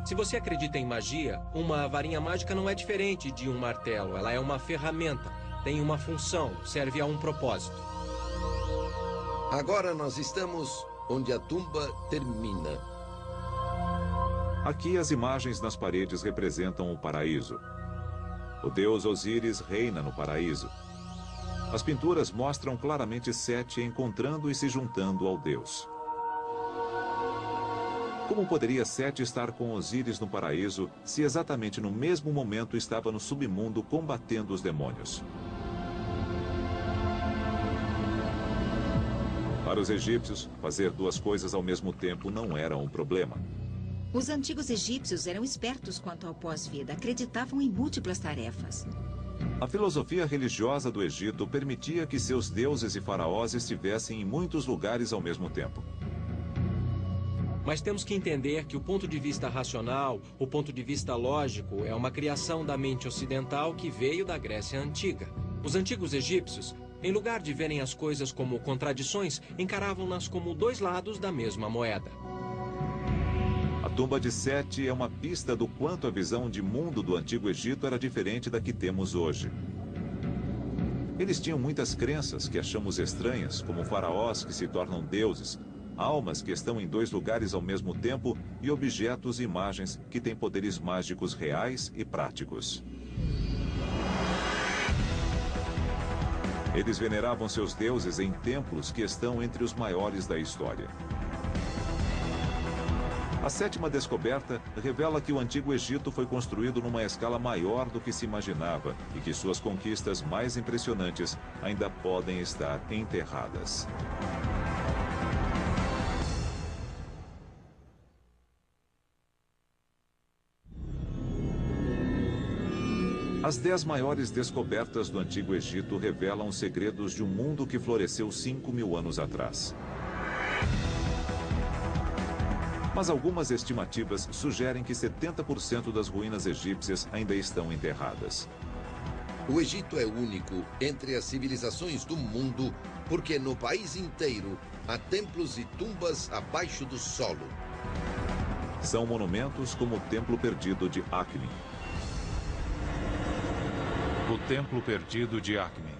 Se você acredita em magia, uma varinha mágica não é diferente de um martelo. Ela é uma ferramenta, tem uma função, serve a um propósito.
Agora nós estamos onde a tumba termina.
Aqui as imagens nas paredes representam o paraíso. O deus Osíris reina no paraíso. As pinturas mostram claramente Sete encontrando e se juntando ao deus. Como poderia Sete estar com Osíris no paraíso se exatamente no mesmo momento estava no submundo combatendo os demônios? Para os egípcios, fazer duas coisas ao mesmo tempo não era um problema.
Os antigos egípcios eram espertos quanto ao pós-vida, acreditavam em múltiplas tarefas.
A filosofia religiosa do Egito permitia que seus deuses e faraós estivessem em muitos lugares ao mesmo tempo.
Mas temos que entender que o ponto de vista racional, o ponto de vista lógico, é uma criação da mente ocidental que veio da Grécia Antiga. Os antigos egípcios, em lugar de verem as coisas como contradições, encaravam-nas como dois lados da mesma moeda.
A tumba de Sete é uma pista do quanto a visão de mundo do Antigo Egito era diferente da que temos hoje. Eles tinham muitas crenças que achamos estranhas, como faraós que se tornam deuses, almas que estão em dois lugares ao mesmo tempo e objetos e imagens que têm poderes mágicos reais e práticos. Eles veneravam seus deuses em templos que estão entre os maiores da história. A sétima descoberta revela que o Antigo Egito foi construído numa escala maior do que se imaginava e que suas conquistas mais impressionantes ainda podem estar enterradas. As 10 maiores descobertas do Antigo Egito revelam segredos de um mundo que floresceu 5.000 anos atrás. Mas algumas estimativas sugerem que 70% das ruínas egípcias ainda estão enterradas.
O Egito é único entre as civilizações do mundo porque no país inteiro há templos e tumbas abaixo do solo.
São monumentos como o Templo Perdido de Akhmin.
O Templo Perdido de Akhmin.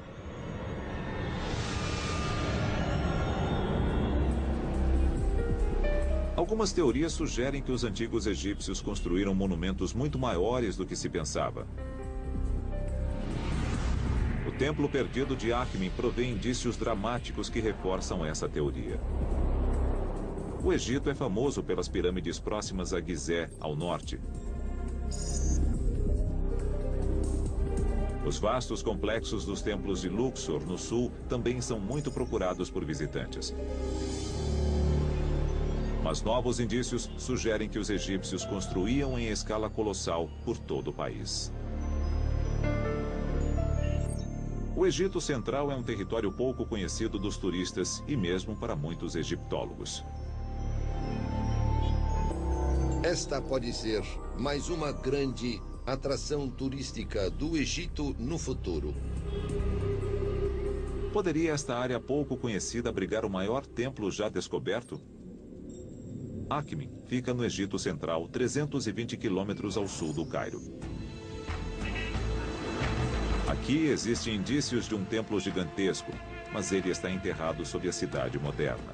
Algumas teorias sugerem que os antigos egípcios construíram monumentos muito maiores do que se pensava. O Templo Perdido de Akhmin provê indícios dramáticos que reforçam essa teoria. O Egito é famoso pelas pirâmides próximas a Gizé, ao norte. Os vastos complexos dos templos de Luxor, no sul, também são muito procurados por visitantes. Mas novos indícios sugerem que os egípcios construíam em escala colossal por todo o país. O Egito Central é um território pouco conhecido dos turistas e mesmo para muitos egiptólogos.
Esta pode ser mais uma grande atração turística do Egito no futuro.
Poderia esta área pouco conhecida abrigar o maior templo já descoberto? Akhmin fica no Egito Central, 320 quilômetros ao sul do Cairo. Aqui existem indícios de um templo gigantesco, mas ele está enterrado sob a cidade moderna.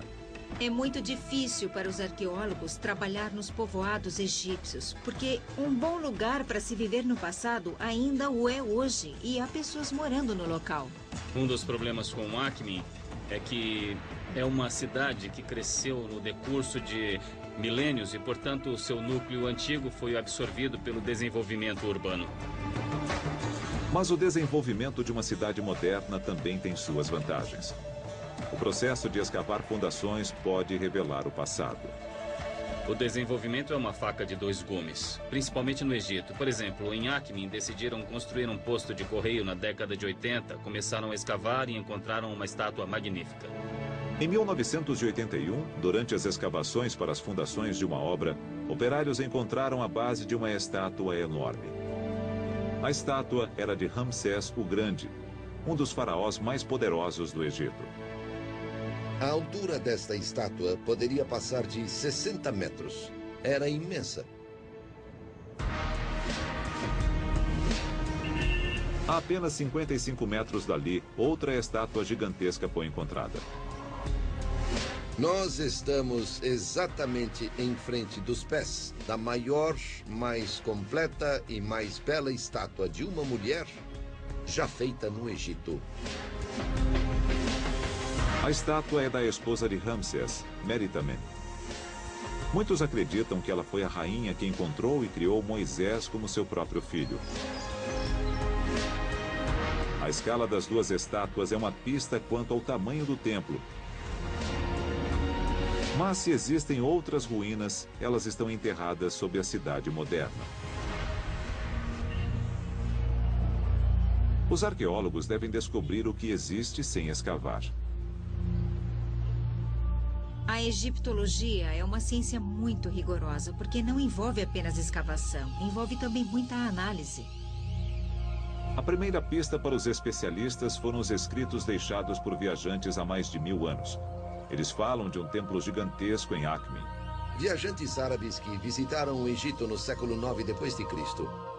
É muito difícil para os arqueólogos trabalhar nos povoados egípcios, porque um bom lugar para se viver no passado ainda o é hoje, e há pessoas morando no local.
Um dos problemas com Akhmin é que é uma cidade que cresceu no decurso de milênios e, portanto, o seu núcleo antigo foi absorvido pelo desenvolvimento urbano.
Mas o desenvolvimento de uma cidade moderna também tem suas vantagens. O processo de escavar fundações pode revelar o passado.
O desenvolvimento é uma faca de dois gumes, principalmente no Egito. Por exemplo, em Akhmin decidiram construir um posto de correio na década de 80, começaram a escavar e encontraram uma estátua magnífica.
Em 1981, durante as escavações para as fundações de uma obra, operários encontraram a base de uma estátua enorme. A estátua era de Ramsés o Grande, um dos faraós mais poderosos do Egito.
A altura desta estátua poderia passar de 60 metros. Era imensa.
A apenas 55 metros dali, outra estátua gigantesca foi encontrada.
Nós estamos exatamente em frente dos pés da maior, mais completa e mais bela estátua de uma mulher já feita no Egito.
A estátua é da esposa de Ramsés, Meritamen. Muitos acreditam que ela foi a rainha que encontrou e criou Moisés como seu próprio filho. A escala das duas estátuas é uma pista quanto ao tamanho do templo. Mas se existem outras ruínas, elas estão enterradas sob a cidade moderna. Os arqueólogos devem descobrir o que existe sem escavar.
A egiptologia é uma ciência muito rigorosa, porque não envolve apenas escavação, envolve também muita análise.
A primeira pista para os especialistas foram os escritos deixados por viajantes há mais de 1000 anos. Eles falam de um templo gigantesco em Akhmin.
Viajantes árabes que visitaram o Egito no século IX d.C.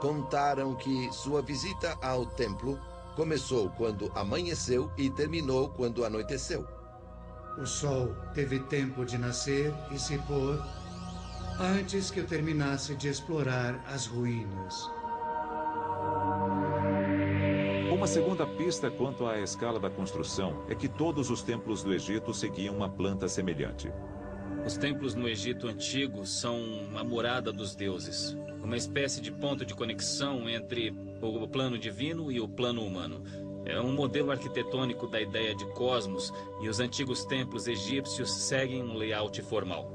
contaram que sua visita ao templo começou quando amanheceu e terminou quando anoiteceu.
O sol teve tempo de nascer e se pôr antes que eu terminasse de explorar as ruínas.
Uma segunda pista quanto à escala da construção é que todos os templos do Egito seguiam uma planta semelhante.
Os templos no Egito Antigo são a morada dos deuses, uma espécie de ponto de conexão entre o plano divino e o plano humano. É um modelo arquitetônico da ideia de cosmos, e os antigos templos egípcios seguem um layout formal.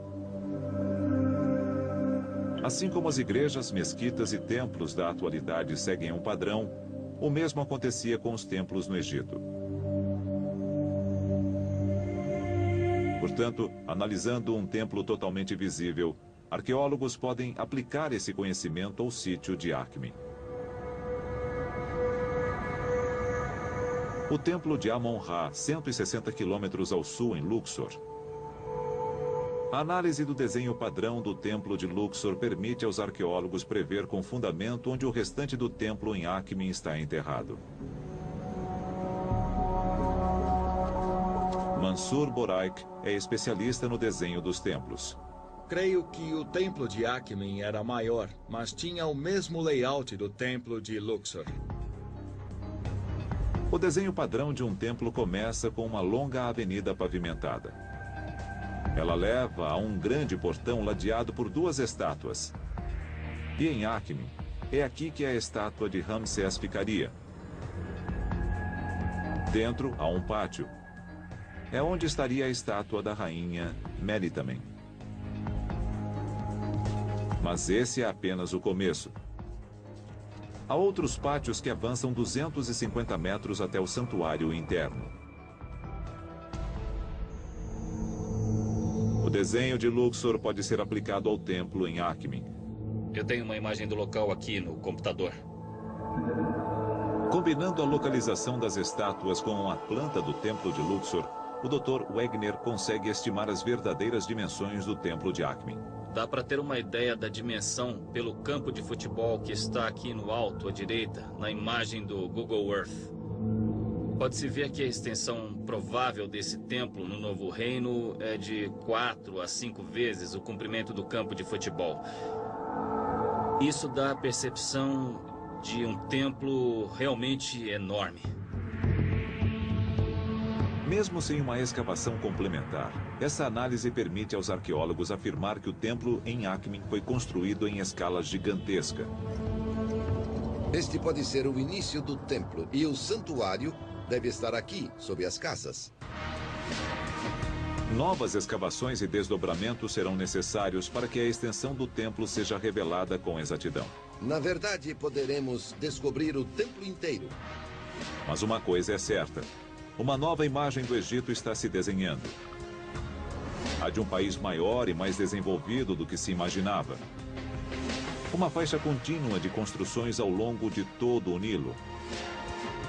Assim como as igrejas, mesquitas e templos da atualidade seguem um padrão, O mesmo acontecia com os templos no Egito. Portanto, analisando um templo totalmente visível, arqueólogos podem aplicar esse conhecimento ao sítio de Akhmin. O templo de Amon-Ra, 160 quilômetros ao sul, em Luxor. A análise do desenho padrão do templo de Luxor permite aos arqueólogos prever com fundamento onde o restante do templo em Akhmin está enterrado. Mansur Boraik é especialista no desenho dos templos.
Creio que o templo de Akhmin era maior, mas tinha o mesmo layout do templo de Luxor.
O desenho padrão de um templo começa com uma longa avenida pavimentada. Ela leva a um grande portão ladeado por duas estátuas. E em Akhmin, é aqui que a estátua de Ramsés ficaria. Dentro há um pátio. É onde estaria a estátua da rainha Melitamen. Mas esse é apenas o começo. Há outros pátios que avançam 250 metros até o santuário interno. O desenho de Luxor pode ser aplicado ao templo em Akhmin.
Eu tenho uma imagem do local aqui no computador.
Combinando a localização das estátuas com a planta do templo de Luxor, o Dr. Wegner consegue estimar as verdadeiras dimensões do templo de Akhmin.
Dá para ter uma ideia da dimensão pelo campo de futebol que está aqui no alto à direita, na imagem do Google Earth. Pode-se ver que a extensão provável desse templo no Novo Reino é de 4 a 5 vezes o comprimento do campo de futebol. Isso dá a percepção de um templo realmente enorme.
Mesmo sem uma escavação complementar, essa análise permite aos arqueólogos afirmar que o templo em Akhmin foi construído em escala gigantesca.
Este pode ser o início do templo e o santuário deve estar aqui, sob as casas.
Novas escavações e desdobramentos serão necessários para que a extensão do templo seja revelada com exatidão.
Na verdade, poderemos descobrir o templo inteiro.
Mas uma coisa é certa. Uma nova imagem do Egito está se desenhando. A de um país maior e mais desenvolvido do que se imaginava. Uma faixa contínua de construções ao longo de todo o Nilo.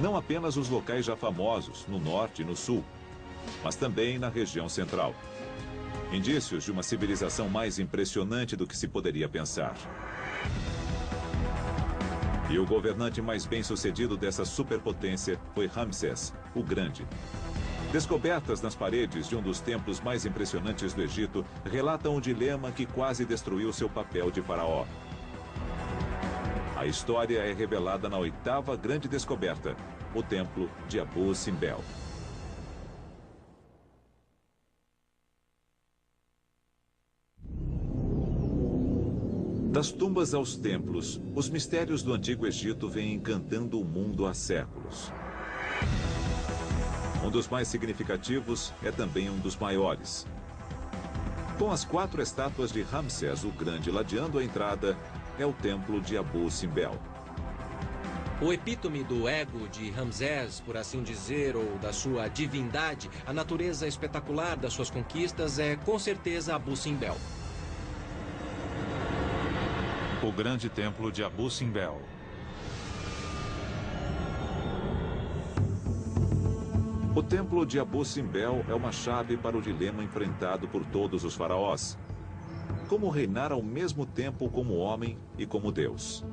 Não apenas os locais já famosos, no norte e no sul, mas também na região central. Indícios de uma civilização mais impressionante do que se poderia pensar. E o governante mais bem-sucedido dessa superpotência foi Ramsés, o Grande. Descobertas nas paredes de um dos templos mais impressionantes do Egito relatam um dilema que quase destruiu seu papel de faraó. A história é revelada na 8ª grande descoberta, o templo de Abu Simbel. Das tumbas aos templos, os mistérios do Antigo Egito vêm encantando o mundo há séculos. Um dos mais significativos é também um dos maiores. Com as 4 estátuas de Ramsés o Grande ladeando a entrada, é o templo de Abu Simbel.
O epítome do ego de Ramsés, por assim dizer, ou da sua divindade, a natureza espetacular das suas conquistas é com certeza Abu Simbel.
O grande templo de Abu Simbel.
O templo de Abu Simbel é uma chave para o dilema enfrentado por todos os faraós. Como reinar ao mesmo tempo como homem e como Deus.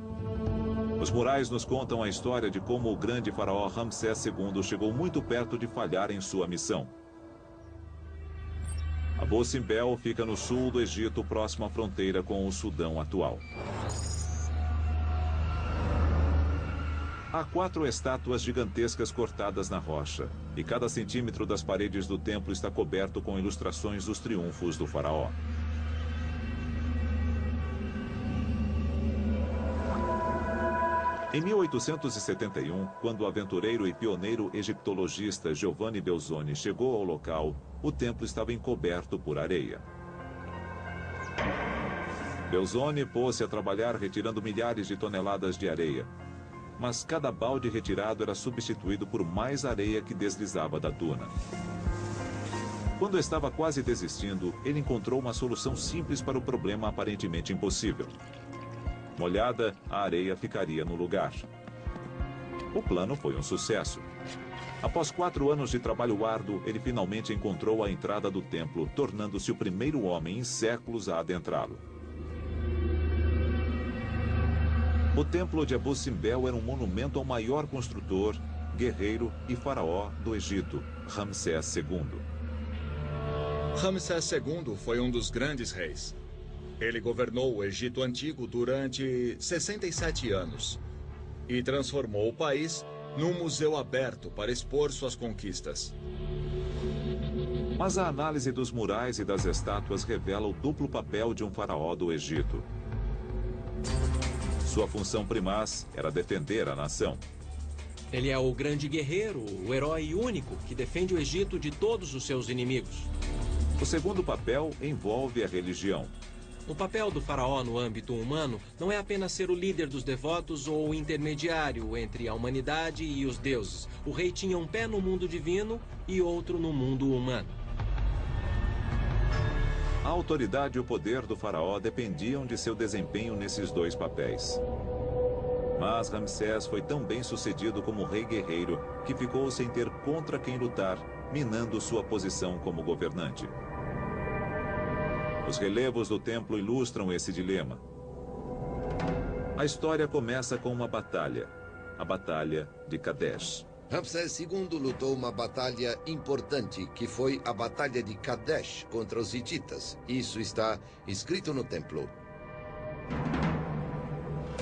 Os murais nos contam a história de como o grande faraó Ramsés II chegou muito perto de falhar em sua missão. Abu Simbel fica no sul do Egito, próximo à fronteira com o Sudão atual. Há 4 estátuas gigantescas cortadas na rocha, e cada centímetro das paredes do templo está coberto com ilustrações dos triunfos do faraó. Em 1871, quando o aventureiro e pioneiro egiptologista Giovanni Belzoni chegou ao local, o templo estava encoberto por areia. Belzoni pôs-se a trabalhar retirando milhares de toneladas de areia. mas cada balde retirado era substituído por mais areia que deslizava da duna. Quando estava quase desistindo, ele encontrou uma solução simples para o problema aparentemente impossível. Molhada, a areia ficaria no lugar. O plano foi um sucesso. Após 4 anos de trabalho árduo, ele finalmente encontrou a entrada do templo, tornando-se o primeiro homem em séculos a adentrá-lo. O templo de Abu Simbel era um monumento ao maior construtor, guerreiro e faraó do Egito, Ramsés II.
Ramsés II foi um dos grandes reis. Ele governou o Egito Antigo durante 67 anos e transformou o país num museu aberto para expor suas conquistas.
Mas a análise dos murais e das estátuas revela o duplo papel de um faraó do Egito. Sua função primaz era defender a nação.
Ele é o grande guerreiro, o herói único que defende o Egito de todos os seus inimigos.
O segundo papel envolve a religião.
O papel do faraó no âmbito humano não é apenas ser o líder dos devotos ou o intermediário entre a humanidade e os deuses. O rei tinha um pé no mundo divino e outro no mundo humano.
A autoridade e o poder do faraó dependiam de seu desempenho nesses 2 papéis. Mas Ramsés foi tão bem sucedido como rei guerreiro que ficou sem ter contra quem lutar, minando sua posição como governante. Os relevos do templo ilustram esse dilema. A história começa com uma batalha, a Batalha de Kadesh.
Ramsés II lutou uma batalha importante, que foi a Batalha de Kadesh contra os hititas. Isso está escrito no templo.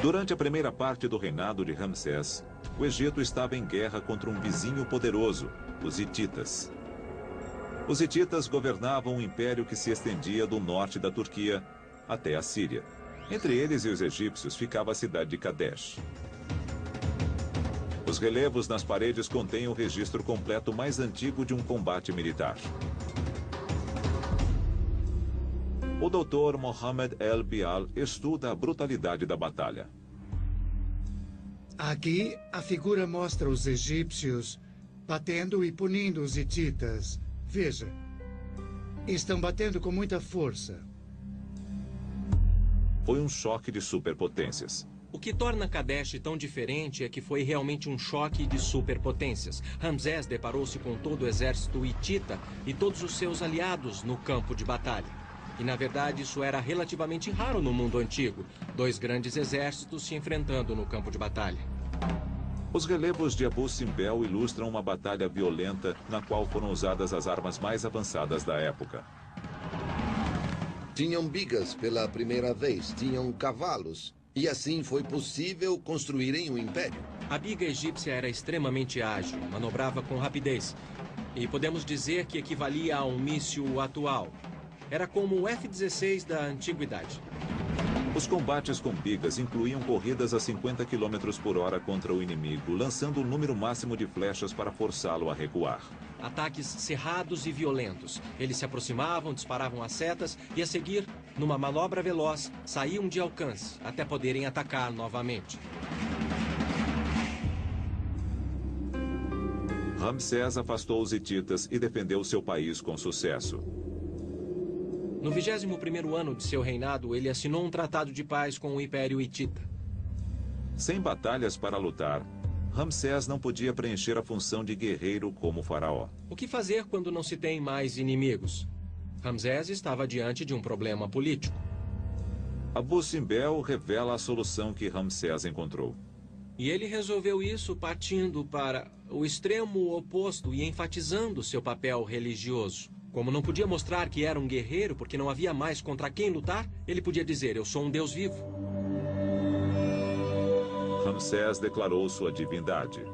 Durante a primeira parte do reinado de Ramsés, o Egito estava em guerra contra um vizinho poderoso, os hititas. Os hititas governavam um império que se estendia do norte da Turquia até a Síria. Entre eles e os egípcios ficava a cidade de Kadesh. Os relevos nas paredes contêm o registro completo mais antigo de um combate militar. O Dr. Mohammed El-Bial estuda a brutalidade da batalha.
Aqui, a figura mostra os egípcios batendo e punindo os hititas. Veja, estão batendo com muita força.
Foi um choque de superpotências.
O que torna Kadesh tão diferente é que foi realmente um choque de superpotências. Ramsés deparou-se com todo o exército hitita e todos os seus aliados no campo de batalha. E, na verdade, isso era relativamente raro no mundo antigo. 2 grandes exércitos se enfrentando no campo de batalha.
Os relevos de Abu Simbel ilustram uma batalha violenta na qual foram usadas as armas mais avançadas da época.
Tinham bigas pela primeira vez, tinham cavalos. E assim foi possível construírem um império.
A biga egípcia era extremamente ágil, manobrava com rapidez. E podemos dizer que equivalia a um míssil atual. Era como o F-16 da antiguidade.
Os combates com bigas incluíam corridas a 50 km por hora contra o inimigo, lançando o número máximo de flechas para forçá-lo a recuar.
Ataques cerrados e violentos. Eles se aproximavam, disparavam as setas e, a seguir, numa manobra veloz, saíam de alcance, até poderem atacar novamente.
Ramsés afastou os hititas e defendeu seu país com sucesso.
No 21º ano de seu reinado, ele assinou um tratado de paz com o Império Hitita.
Sem batalhas para lutar, Ramsés não podia preencher a função de guerreiro como faraó.
O que fazer quando não se tem mais inimigos? Ramsés estava diante de um problema político.
Abu Simbel revela a solução que Ramsés encontrou.
E ele resolveu isso partindo para o extremo oposto e enfatizando seu papel religioso. Como não podia mostrar que era um guerreiro porque não havia mais contra quem lutar, ele podia dizer, eu sou um deus vivo.
Ramsés declarou sua divindade.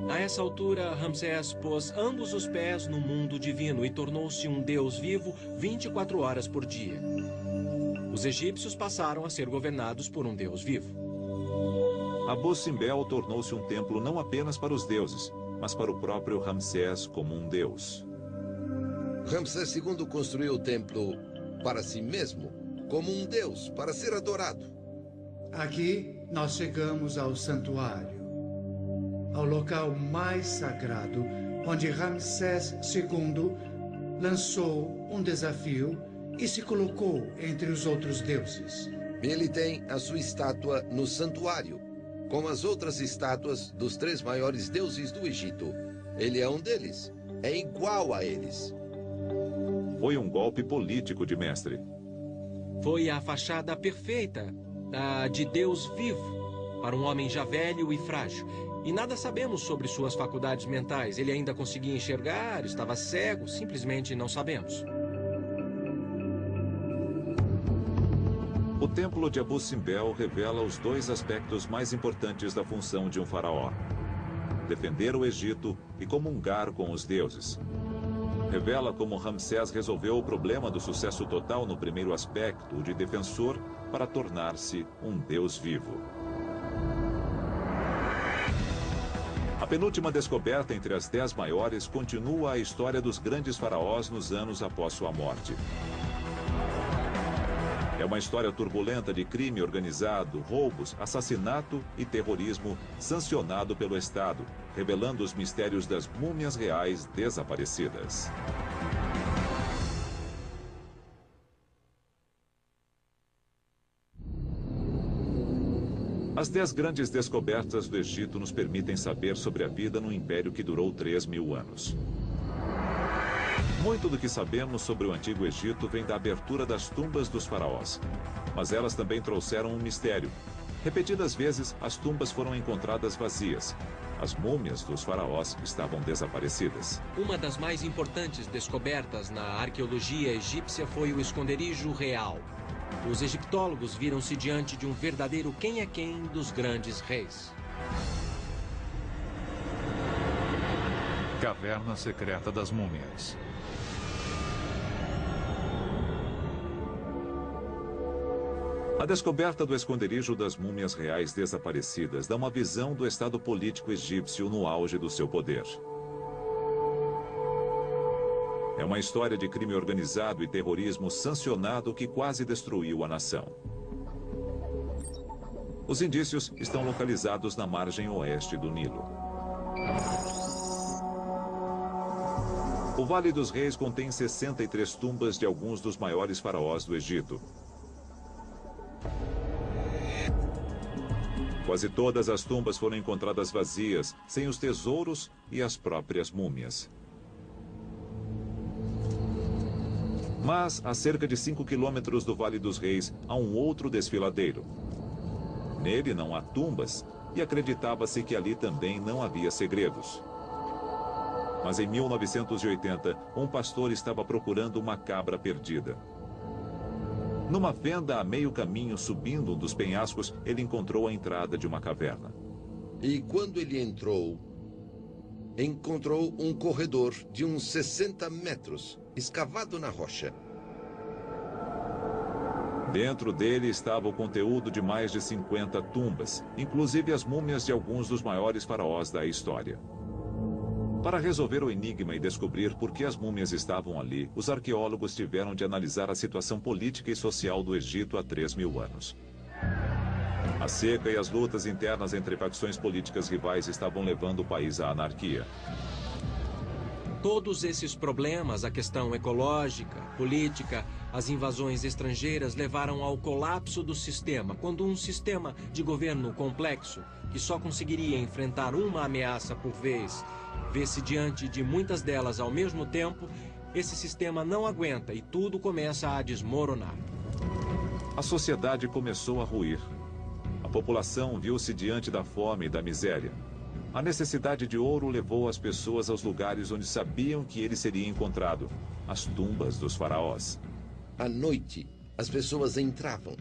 A essa altura, Ramsés pôs ambos os pés no mundo divino e tornou-se um deus vivo 24 horas por dia. Os egípcios passaram a ser governados por um deus vivo.
Abu Simbel tornou-se um templo não apenas para os deuses, mas para o próprio Ramsés como um deus.
Ramsés II construiu o templo para si mesmo, como um deus, para ser adorado.
Aqui, nós chegamos ao santuário, ao local mais sagrado, onde Ramsés II lançou um desafio e se colocou entre os outros deuses.
Ele tem a sua estátua no santuário, com as outras estátuas dos 3 maiores deuses do Egito. Ele é um deles. É igual a eles.
Foi um golpe político de mestre.
Foi a fachada perfeita, a de Deus vivo, para um homem já velho e frágil. E nada sabemos sobre suas faculdades mentais. Ele ainda conseguia enxergar, estava cego, simplesmente não sabemos.
O templo de Abu Simbel revela os 2 aspectos mais importantes da função de um faraó: defender o Egito e comungar com os deuses. Revela como Ramsés resolveu o problema do sucesso total no primeiro aspecto, o de defensor, para tornar-se um deus vivo. A penúltima descoberta entre as 10 maiores continua a história dos grandes faraós nos anos após sua morte. É uma história turbulenta de crime organizado, roubos, assassinato e terrorismo sancionado pelo Estado, revelando os mistérios das múmias reais desaparecidas. As 10 grandes descobertas do Egito nos permitem saber sobre a vida no império que durou 3.000 anos. Muito do que sabemos sobre o Antigo Egito vem da abertura das tumbas dos faraós. Mas elas também trouxeram um mistério. Repetidas vezes, as tumbas foram encontradas vazias. As múmias dos faraós estavam desaparecidas.
Uma das mais importantes descobertas na arqueologia egípcia foi o esconderijo real. Os egiptólogos viram-se diante de um verdadeiro quem é quem dos grandes reis.
Caverna secreta das múmias.
A descoberta do esconderijo das múmias reais desaparecidas dá uma visão do estado político egípcio no auge do seu poder. É uma história de crime organizado e terrorismo sancionado que quase destruiu a nação. Os indícios estão localizados na margem oeste do Nilo. O Vale dos Reis contém 63 tumbas de alguns dos maiores faraós do Egito. Quase todas as tumbas foram encontradas vazias, sem os tesouros e as próprias múmias. Mas, a cerca de 5 quilômetros do Vale dos Reis, há um outro desfiladeiro. Nele não há tumbas, e acreditava-se que ali também não havia segredos. Mas em 1980, um pastor estava procurando uma cabra perdida. Numa fenda a meio caminho subindo um dos penhascos, ele encontrou a entrada de uma caverna.
E quando ele entrou um corredor de uns 60 metros, escavado na rocha.
Dentro dele estava o conteúdo de mais de 50 tumbas, inclusive as múmias de alguns dos maiores faraós da história. Para resolver o enigma e descobrir por que as múmias estavam ali, os arqueólogos tiveram de analisar a situação política e social do Egito há 3.000 anos. A seca e as lutas internas entre facções políticas rivais estavam levando o país à anarquia.
Todos esses problemas, a questão ecológica, política, as invasões estrangeiras levaram ao colapso do sistema, quando um sistema de governo complexo, que só conseguiria enfrentar uma ameaça por vez, vê-se diante de muitas delas ao mesmo tempo, esse sistema não aguenta e tudo começa a desmoronar.
A sociedade começou a ruir. A população viu-se diante da fome e da miséria. A necessidade de ouro levou as pessoas aos lugares onde sabiam que ele seria encontrado, as tumbas dos faraós.
À noite, as pessoas entravam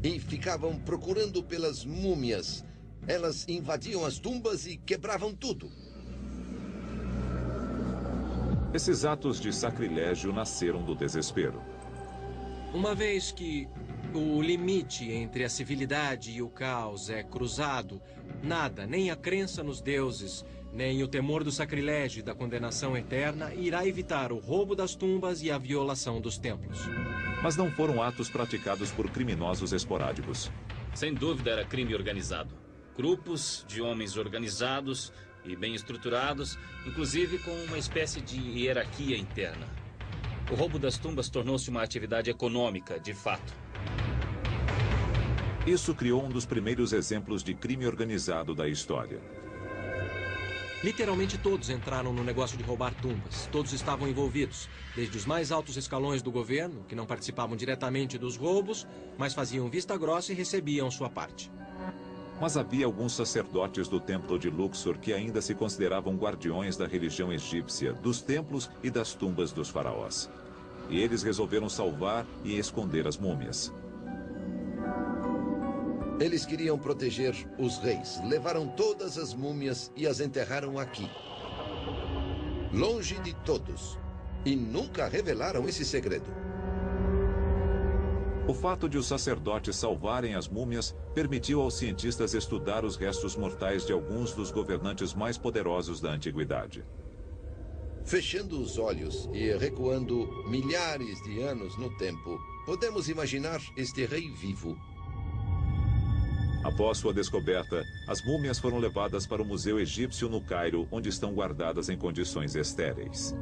e ficavam procurando pelas múmias. Elas invadiam as tumbas e quebravam tudo.
Esses atos de sacrilégio nasceram do desespero.
Uma vez que o limite entre a civilidade e o caos é cruzado, nada, nem a crença nos deuses, nem o temor do sacrilégio e da condenação eterna irá evitar o roubo das tumbas e a violação dos templos.
Mas não foram atos praticados por criminosos esporádicos.
Sem dúvida era crime organizado. Grupos de homens organizados e bem estruturados, inclusive com uma espécie de hierarquia interna. O roubo das tumbas tornou-se uma atividade econômica, de fato.
Isso criou um dos primeiros exemplos de crime organizado da história.
Literalmente todos entraram no negócio de roubar tumbas. Todos estavam envolvidos, desde os mais altos escalões do governo, que não participavam diretamente dos roubos, mas faziam vista grossa e recebiam sua parte.
Mas havia alguns sacerdotes do templo de Luxor que ainda se consideravam guardiões da religião egípcia, dos templos e das tumbas dos faraós. E eles resolveram salvar e esconder as múmias.
Eles queriam proteger os reis. Levaram todas as múmias e as enterraram aqui. Longe de todos. E nunca revelaram esse segredo.
O fato de os sacerdotes salvarem as múmias permitiu aos cientistas estudar os restos mortais de alguns dos governantes mais poderosos da antiguidade.
Fechando os olhos e recuando milhares de anos no tempo, podemos imaginar este rei vivo.
Após sua descoberta, as múmias foram levadas para o Museu Egípcio no Cairo, onde estão guardadas em condições estéreis.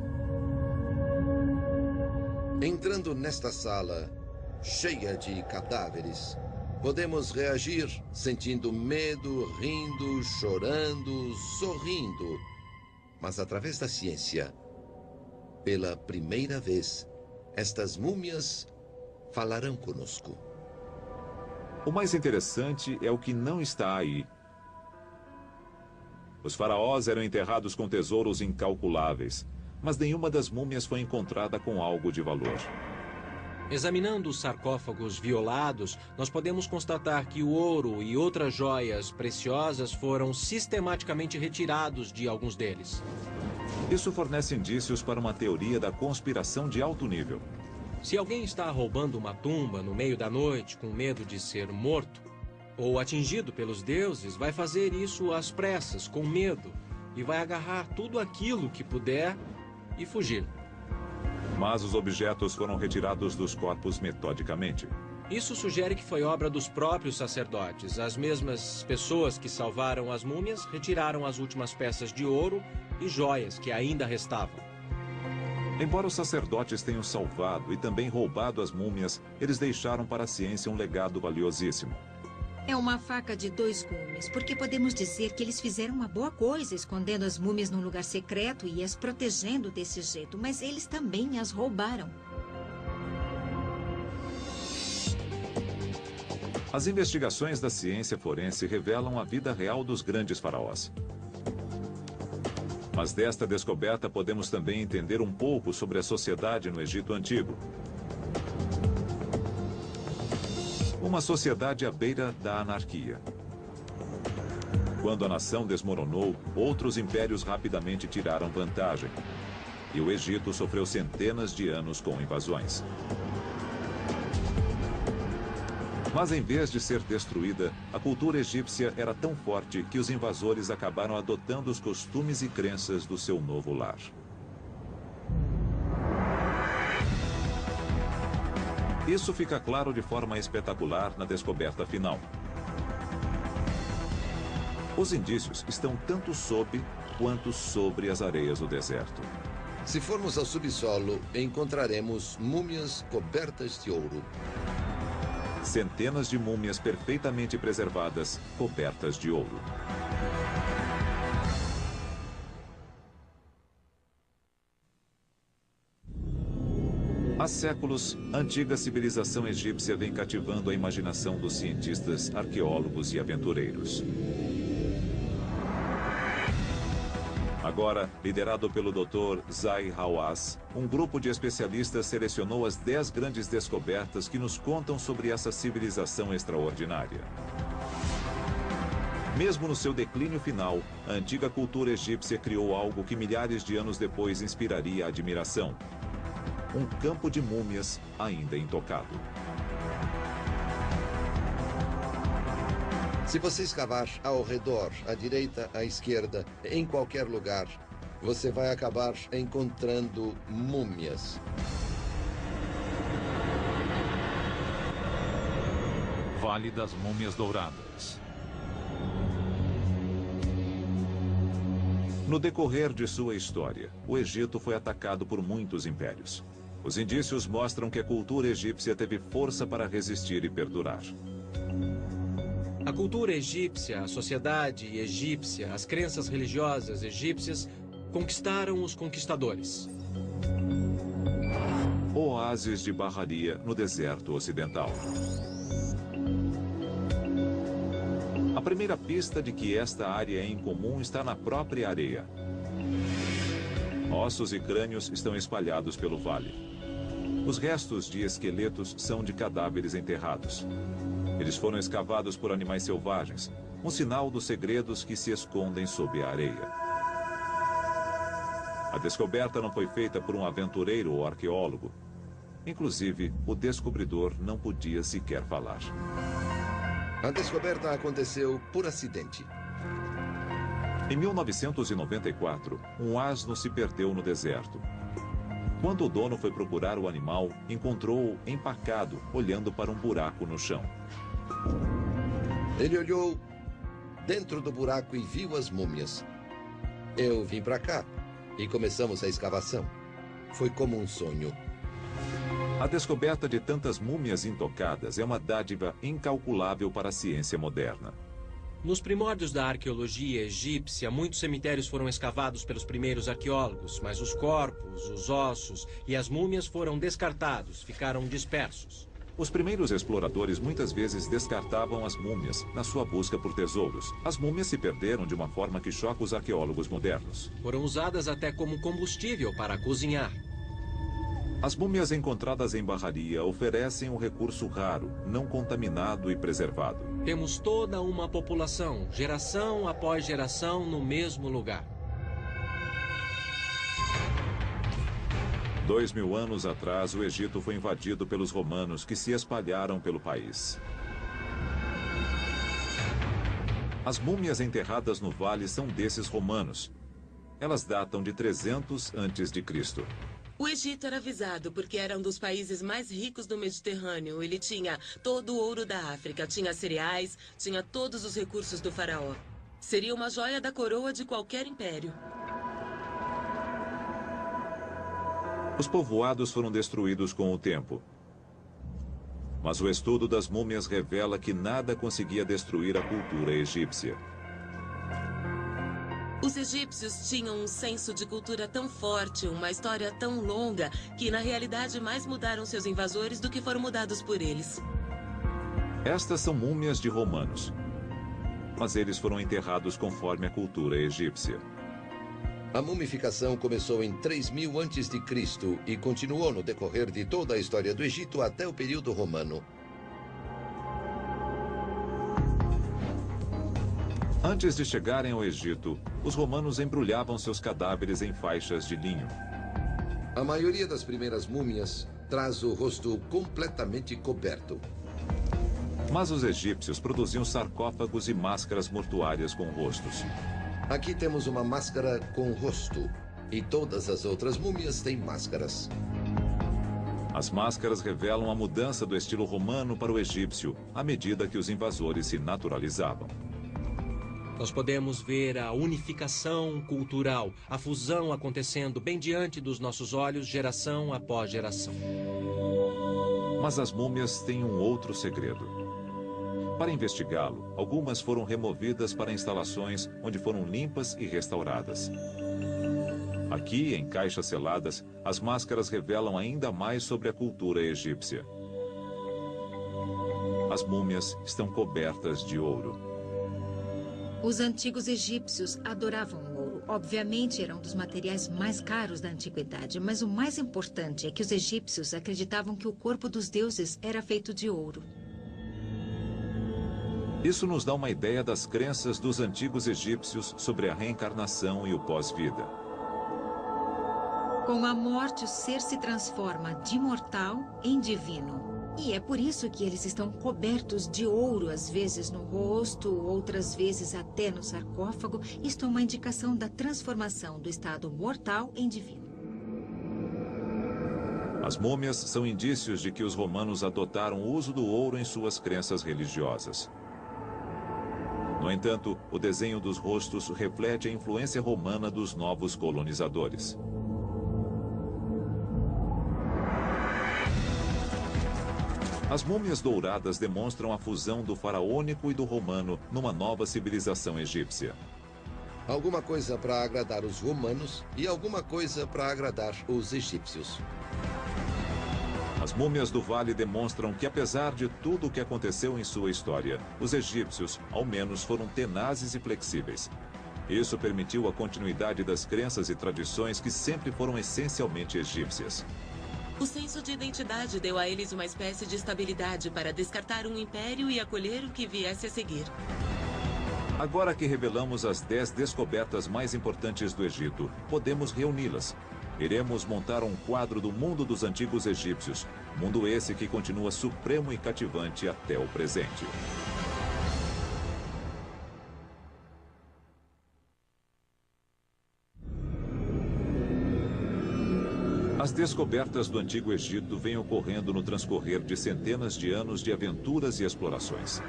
Entrando nesta sala, cheia de cadáveres, podemos reagir sentindo medo, rindo, chorando, sorrindo. Mas através da ciência, pela primeira vez, estas múmias falarão conosco.
O mais interessante é o que não está aí. Os faraós eram enterrados com tesouros incalculáveis, mas nenhuma das múmias foi encontrada com algo de valor.
Examinando os sarcófagos violados, nós podemos constatar que o ouro e outras joias preciosas foram sistematicamente retirados de alguns deles.
Isso fornece indícios para uma teoria da conspiração de alto nível.
Se alguém está roubando uma tumba no meio da noite com medo de ser morto ou atingido pelos deuses, vai fazer isso às pressas, com medo, e vai agarrar tudo aquilo que puder e fugir.
Mas os objetos foram retirados dos corpos metodicamente.
Isso sugere que foi obra dos próprios sacerdotes. As mesmas pessoas que salvaram as múmias retiraram as últimas peças de ouro e joias que ainda restavam.
Embora os sacerdotes tenham salvado e também roubado as múmias, eles deixaram para a ciência um legado valiosíssimo.
É uma faca de dois gumes, porque podemos dizer que eles fizeram uma boa coisa escondendo as múmias num lugar secreto e as protegendo desse jeito, mas eles também as roubaram.
As investigações da ciência forense revelam a vida real dos grandes faraós. Mas desta descoberta podemos também entender um pouco sobre a sociedade no Egito Antigo. Uma sociedade à beira da anarquia. Quando a nação desmoronou, outros impérios rapidamente tiraram vantagem. E o Egito sofreu centenas de anos com invasões. Mas em vez de ser destruída, a cultura egípcia era tão forte que os invasores acabaram adotando os costumes e crenças do seu novo lar. Isso fica claro de forma espetacular na descoberta final. Os indícios estão tanto sob quanto sobre as areias do deserto.
Se formos ao subsolo, encontraremos múmias cobertas de ouro.
Centenas de múmias perfeitamente preservadas, cobertas de ouro. Há séculos, a antiga civilização egípcia vem cativando a imaginação dos cientistas, arqueólogos e aventureiros. Agora, liderado pelo Dr. Zahi Hawass, um grupo de especialistas selecionou as 10 grandes descobertas que nos contam sobre essa civilização extraordinária. Mesmo no seu declínio final, a antiga cultura egípcia criou algo que milhares de anos depois inspiraria a admiração. Um campo de múmias ainda intocado.
Se você escavar ao redor, à direita, à esquerda, em qualquer lugar, você vai acabar encontrando múmias.
Vale das Múmias Douradas.
No decorrer de sua história, o Egito foi atacado por muitos impérios. Os indícios mostram que a cultura egípcia teve força para resistir e perdurar.
A cultura egípcia, a sociedade egípcia, as crenças religiosas egípcias conquistaram os conquistadores.
Oásis de Bahariya, no deserto ocidental. A primeira pista de que esta área é incomum está na própria areia. Ossos e crânios estão espalhados pelo vale. Os restos de esqueletos são de cadáveres enterrados. Eles foram escavados por animais selvagens, um sinal dos segredos que se escondem sob a areia. A descoberta não foi feita por um aventureiro ou arqueólogo. Inclusive, o descobridor não podia sequer falar.
A descoberta aconteceu por acidente.
Em 1994, um asno se perdeu no deserto. Quando o dono foi procurar o animal, encontrou-o empacado, olhando para um buraco no chão.
Ele olhou dentro do buraco e viu as múmias. Eu vim para cá e começamos a escavação. Foi como um sonho.
A descoberta de tantas múmias intocadas é uma dádiva incalculável para a ciência moderna.
Nos primórdios da arqueologia egípcia, muitos cemitérios foram escavados pelos primeiros arqueólogos, mas os corpos, os ossos e as múmias foram descartados, ficaram dispersos.
Os primeiros exploradores muitas vezes descartavam as múmias na sua busca por tesouros. As múmias se perderam de uma forma que choca os arqueólogos modernos.
Foram usadas até como combustível para cozinhar.
As múmias encontradas em Bahariya oferecem um recurso raro, não contaminado e preservado.
Temos toda uma população, geração após geração, no mesmo lugar.
2000 anos atrás, o Egito foi invadido pelos romanos que se espalharam pelo país. As múmias enterradas no vale são desses romanos. Elas datam de 300 a.C.
O Egito era visado porque era um dos países mais ricos do Mediterrâneo. Ele tinha todo o ouro da África, tinha cereais, tinha todos os recursos do faraó. Seria uma joia da coroa de qualquer império.
Os povoados foram destruídos com o tempo. Mas o estudo das múmias revela que nada conseguia destruir a cultura egípcia.
Os egípcios tinham um senso de cultura tão forte, uma história tão longa, que na realidade mais mudaram seus invasores do que foram mudados por eles.
Estas são múmias de romanos. Mas eles foram enterrados conforme a cultura egípcia.
A mumificação começou em 3000 a.C. e continuou no decorrer de toda a história do Egito até o período romano.
Antes de chegarem ao Egito, os romanos embrulhavam seus cadáveres em faixas de linho.
A maioria das primeiras múmias traz o rosto completamente coberto.
Mas os egípcios produziam sarcófagos e máscaras mortuárias com rostos.
Aqui temos uma máscara com rosto, e todas as outras múmias têm máscaras.
As máscaras revelam a mudança do estilo romano para o egípcio, à medida que os invasores se naturalizavam.
Nós podemos ver a unificação cultural, a fusão acontecendo bem diante dos nossos olhos, geração após geração.
Mas as múmias têm um outro segredo. Para investigá-lo, algumas foram removidas para instalações onde foram limpas e restauradas. Aqui, em caixas seladas, as máscaras revelam ainda mais sobre a cultura egípcia. As múmias estão cobertas de ouro.
Os antigos egípcios adoravam o ouro. Obviamente, era um dos materiais mais caros da antiguidade, mas o mais importante é que os egípcios acreditavam que o corpo dos deuses era feito de ouro.
Isso nos dá uma ideia das crenças dos antigos egípcios sobre a reencarnação e o pós-vida.
Com a morte, o ser se transforma de mortal em divino. E é por isso que eles estão cobertos de ouro, às vezes no rosto, outras vezes até no sarcófago. Isto é uma indicação da transformação do estado mortal em divino.
As múmias são indícios de que os romanos adotaram o uso do ouro em suas crenças religiosas. No entanto, o desenho dos rostos reflete a influência romana dos novos colonizadores. As múmias douradas demonstram a fusão do faraônico e do romano numa nova civilização egípcia.
Alguma coisa para agradar os romanos e alguma coisa para agradar os egípcios.
As múmias do Vale demonstram que, apesar de tudo o que aconteceu em sua história, os egípcios, ao menos, foram tenazes e flexíveis. Isso permitiu a continuidade das crenças e tradições que sempre foram essencialmente egípcias.
O senso de identidade deu a eles uma espécie de estabilidade para descartar um império e acolher o que viesse a seguir.
Agora que revelamos as 10 descobertas mais importantes do Egito, podemos reuni-las. Iremos montar um quadro do mundo dos antigos egípcios, mundo esse que continua supremo e cativante até o presente. As descobertas do Antigo Egito vêm ocorrendo no transcorrer de centenas de anos de aventuras e explorações.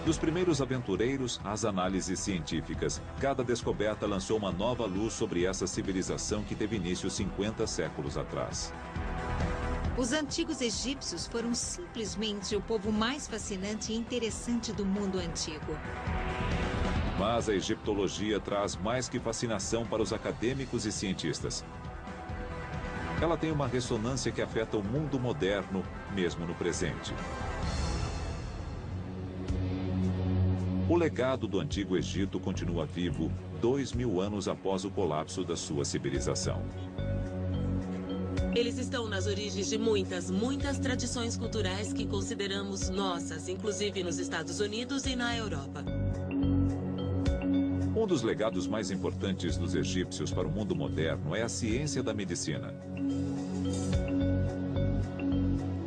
Dos primeiros aventureiros às análises científicas, cada descoberta lançou uma nova luz sobre essa civilização que teve início 50 séculos atrás.
Os antigos egípcios foram simplesmente o povo mais fascinante e interessante do mundo antigo.
Mas a egiptologia traz mais que fascinação para os acadêmicos e cientistas. Ela tem uma ressonância que afeta o mundo moderno, mesmo no presente. O legado do Antigo Egito continua vivo 2000 anos após o colapso da sua civilização.
Eles estão nas origens de muitas tradições culturais que consideramos nossas, inclusive nos Estados Unidos e na Europa.
Um dos legados mais importantes dos egípcios para o mundo moderno é a ciência da medicina.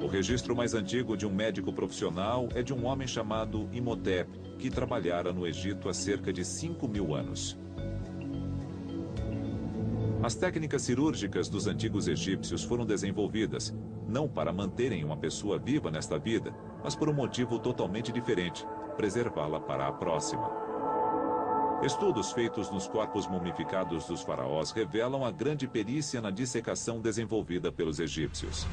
O registro mais antigo de um médico profissional é de um homem chamado Imhotep, que trabalhara no Egito há cerca de 5.000 anos. As técnicas cirúrgicas dos antigos egípcios foram desenvolvidas, não para manterem uma pessoa viva nesta vida, mas por um motivo totalmente diferente, preservá-la para a próxima. Estudos feitos nos corpos mumificados dos faraós revelam a grande perícia na dissecação desenvolvida pelos egípcios.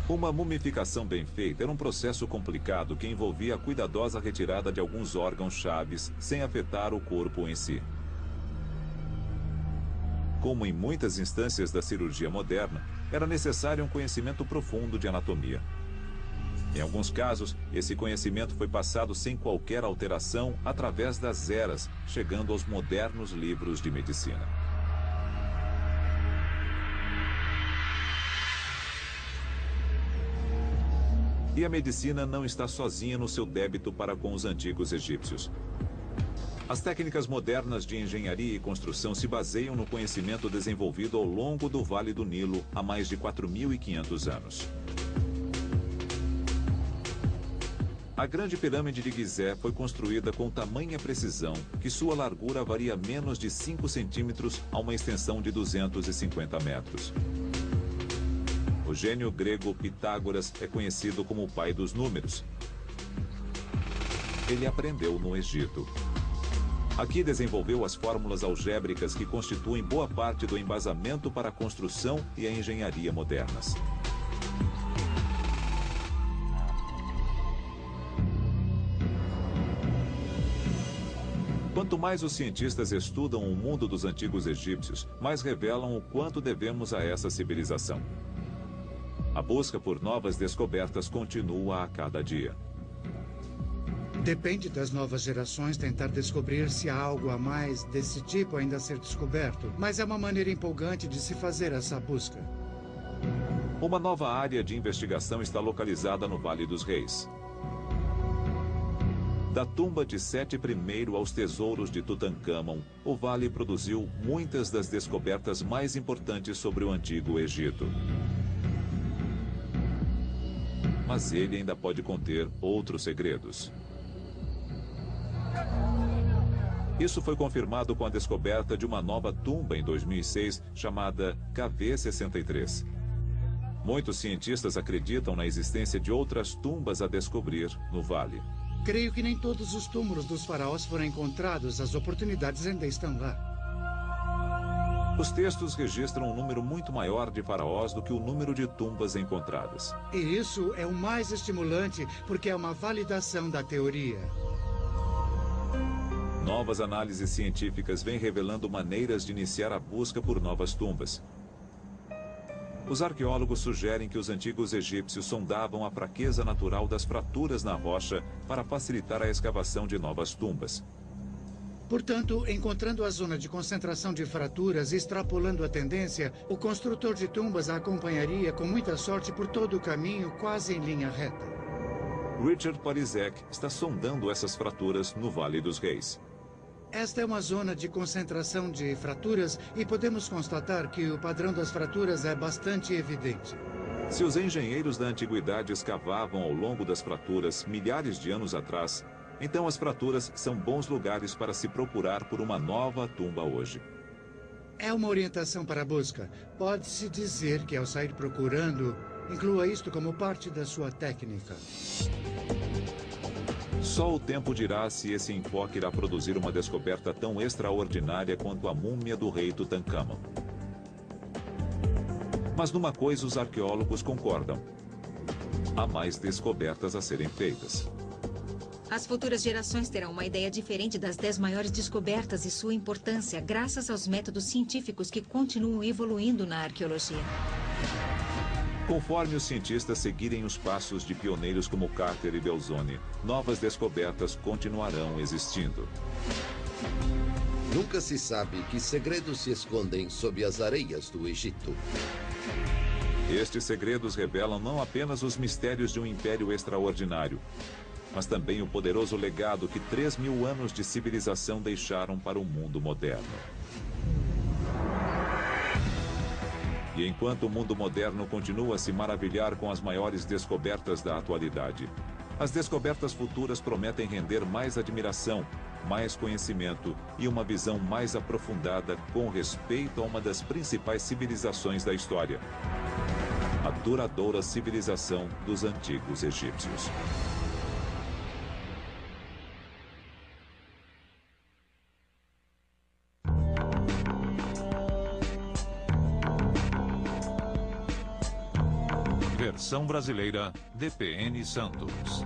Uma mumificação bem feita era um processo complicado que envolvia a cuidadosa retirada de alguns órgãos chaves sem afetar o corpo em si. Como em muitas instâncias da cirurgia moderna, era necessário um conhecimento profundo de anatomia. Em alguns casos, esse conhecimento foi passado sem qualquer alteração através das eras, chegando aos modernos livros de medicina. E a medicina não está sozinha no seu débito para com os antigos egípcios. As técnicas modernas de engenharia e construção se baseiam no conhecimento desenvolvido ao longo do Vale do Nilo há mais de 4.500 anos. A Grande Pirâmide de Gizé foi construída com tamanha precisão que sua largura varia menos de 5 centímetros a uma extensão de 250 metros. O gênio grego Pitágoras é conhecido como o pai dos números. Ele aprendeu no Egito. Aqui desenvolveu as fórmulas algébricas que constituem boa parte do embasamento para a construção e a engenharia modernas. Quanto mais os cientistas estudam o mundo dos antigos egípcios, mais revelam o quanto devemos a essa civilização. A busca por novas descobertas continua a cada dia.
Depende das novas gerações tentar descobrir se há algo a mais desse tipo ainda a ser descoberto, mas é uma maneira empolgante de se fazer essa busca.
Uma nova área de investigação está localizada no Vale dos Reis. Da tumba de Sete I aos tesouros de Tutancâmon, o vale produziu muitas das descobertas mais importantes sobre o Antigo Egito. Mas ele ainda pode conter outros segredos. Isso foi confirmado com a descoberta de uma nova tumba em 2006, chamada KV-63. Muitos cientistas acreditam na existência de outras tumbas a descobrir no vale.
Creio que nem todos os túmulos dos faraós foram encontrados. As oportunidades ainda estão lá.
Os textos registram um número muito maior de faraós do que o número de tumbas encontradas.
E isso é o mais estimulante, porque é uma validação da teoria.
Novas análises científicas vêm revelando maneiras de iniciar a busca por novas tumbas. Os arqueólogos sugerem que os antigos egípcios sondavam a fraqueza natural das fraturas na rocha para facilitar a escavação de novas tumbas.
Portanto, encontrando a zona de concentração de fraturas e extrapolando a tendência, o construtor de tumbas a acompanharia com muita sorte por todo o caminho, quase em linha reta.
Richard Parizek está sondando essas fraturas no Vale dos Reis.
Esta é uma zona de concentração de fraturas e podemos constatar que o padrão das fraturas é bastante evidente.
Se os engenheiros da antiguidade escavavam ao longo das fraturas milhares de anos atrás, então as fraturas são bons lugares para se procurar por uma nova tumba hoje.
É uma orientação para a busca. Pode-se dizer que ao sair procurando, inclua isto como parte da sua técnica.
Só o tempo dirá se esse enfoque irá produzir uma descoberta tão extraordinária quanto a múmia do rei Tutankhamon. Mas numa coisa os arqueólogos concordam: há mais descobertas a serem feitas.
As futuras gerações terão uma ideia diferente das 10 maiores descobertas e sua importância, graças aos métodos científicos que continuam evoluindo na arqueologia.
Conforme os cientistas seguirem os passos de pioneiros como Carter e Belzoni, novas descobertas continuarão existindo.
Nunca se sabe que segredos se escondem sob as areias do Egito.
Estes segredos revelam não apenas os mistérios de um império extraordinário, mas também o poderoso legado que 3.000 anos de civilização deixaram para o mundo moderno. E enquanto o mundo moderno continua a se maravilhar com as maiores descobertas da atualidade, as descobertas futuras prometem render mais admiração, mais conhecimento e uma visão mais aprofundada com respeito a uma das principais civilizações da história: a duradoura civilização dos antigos egípcios.
Versão brasileira, DPN Santos.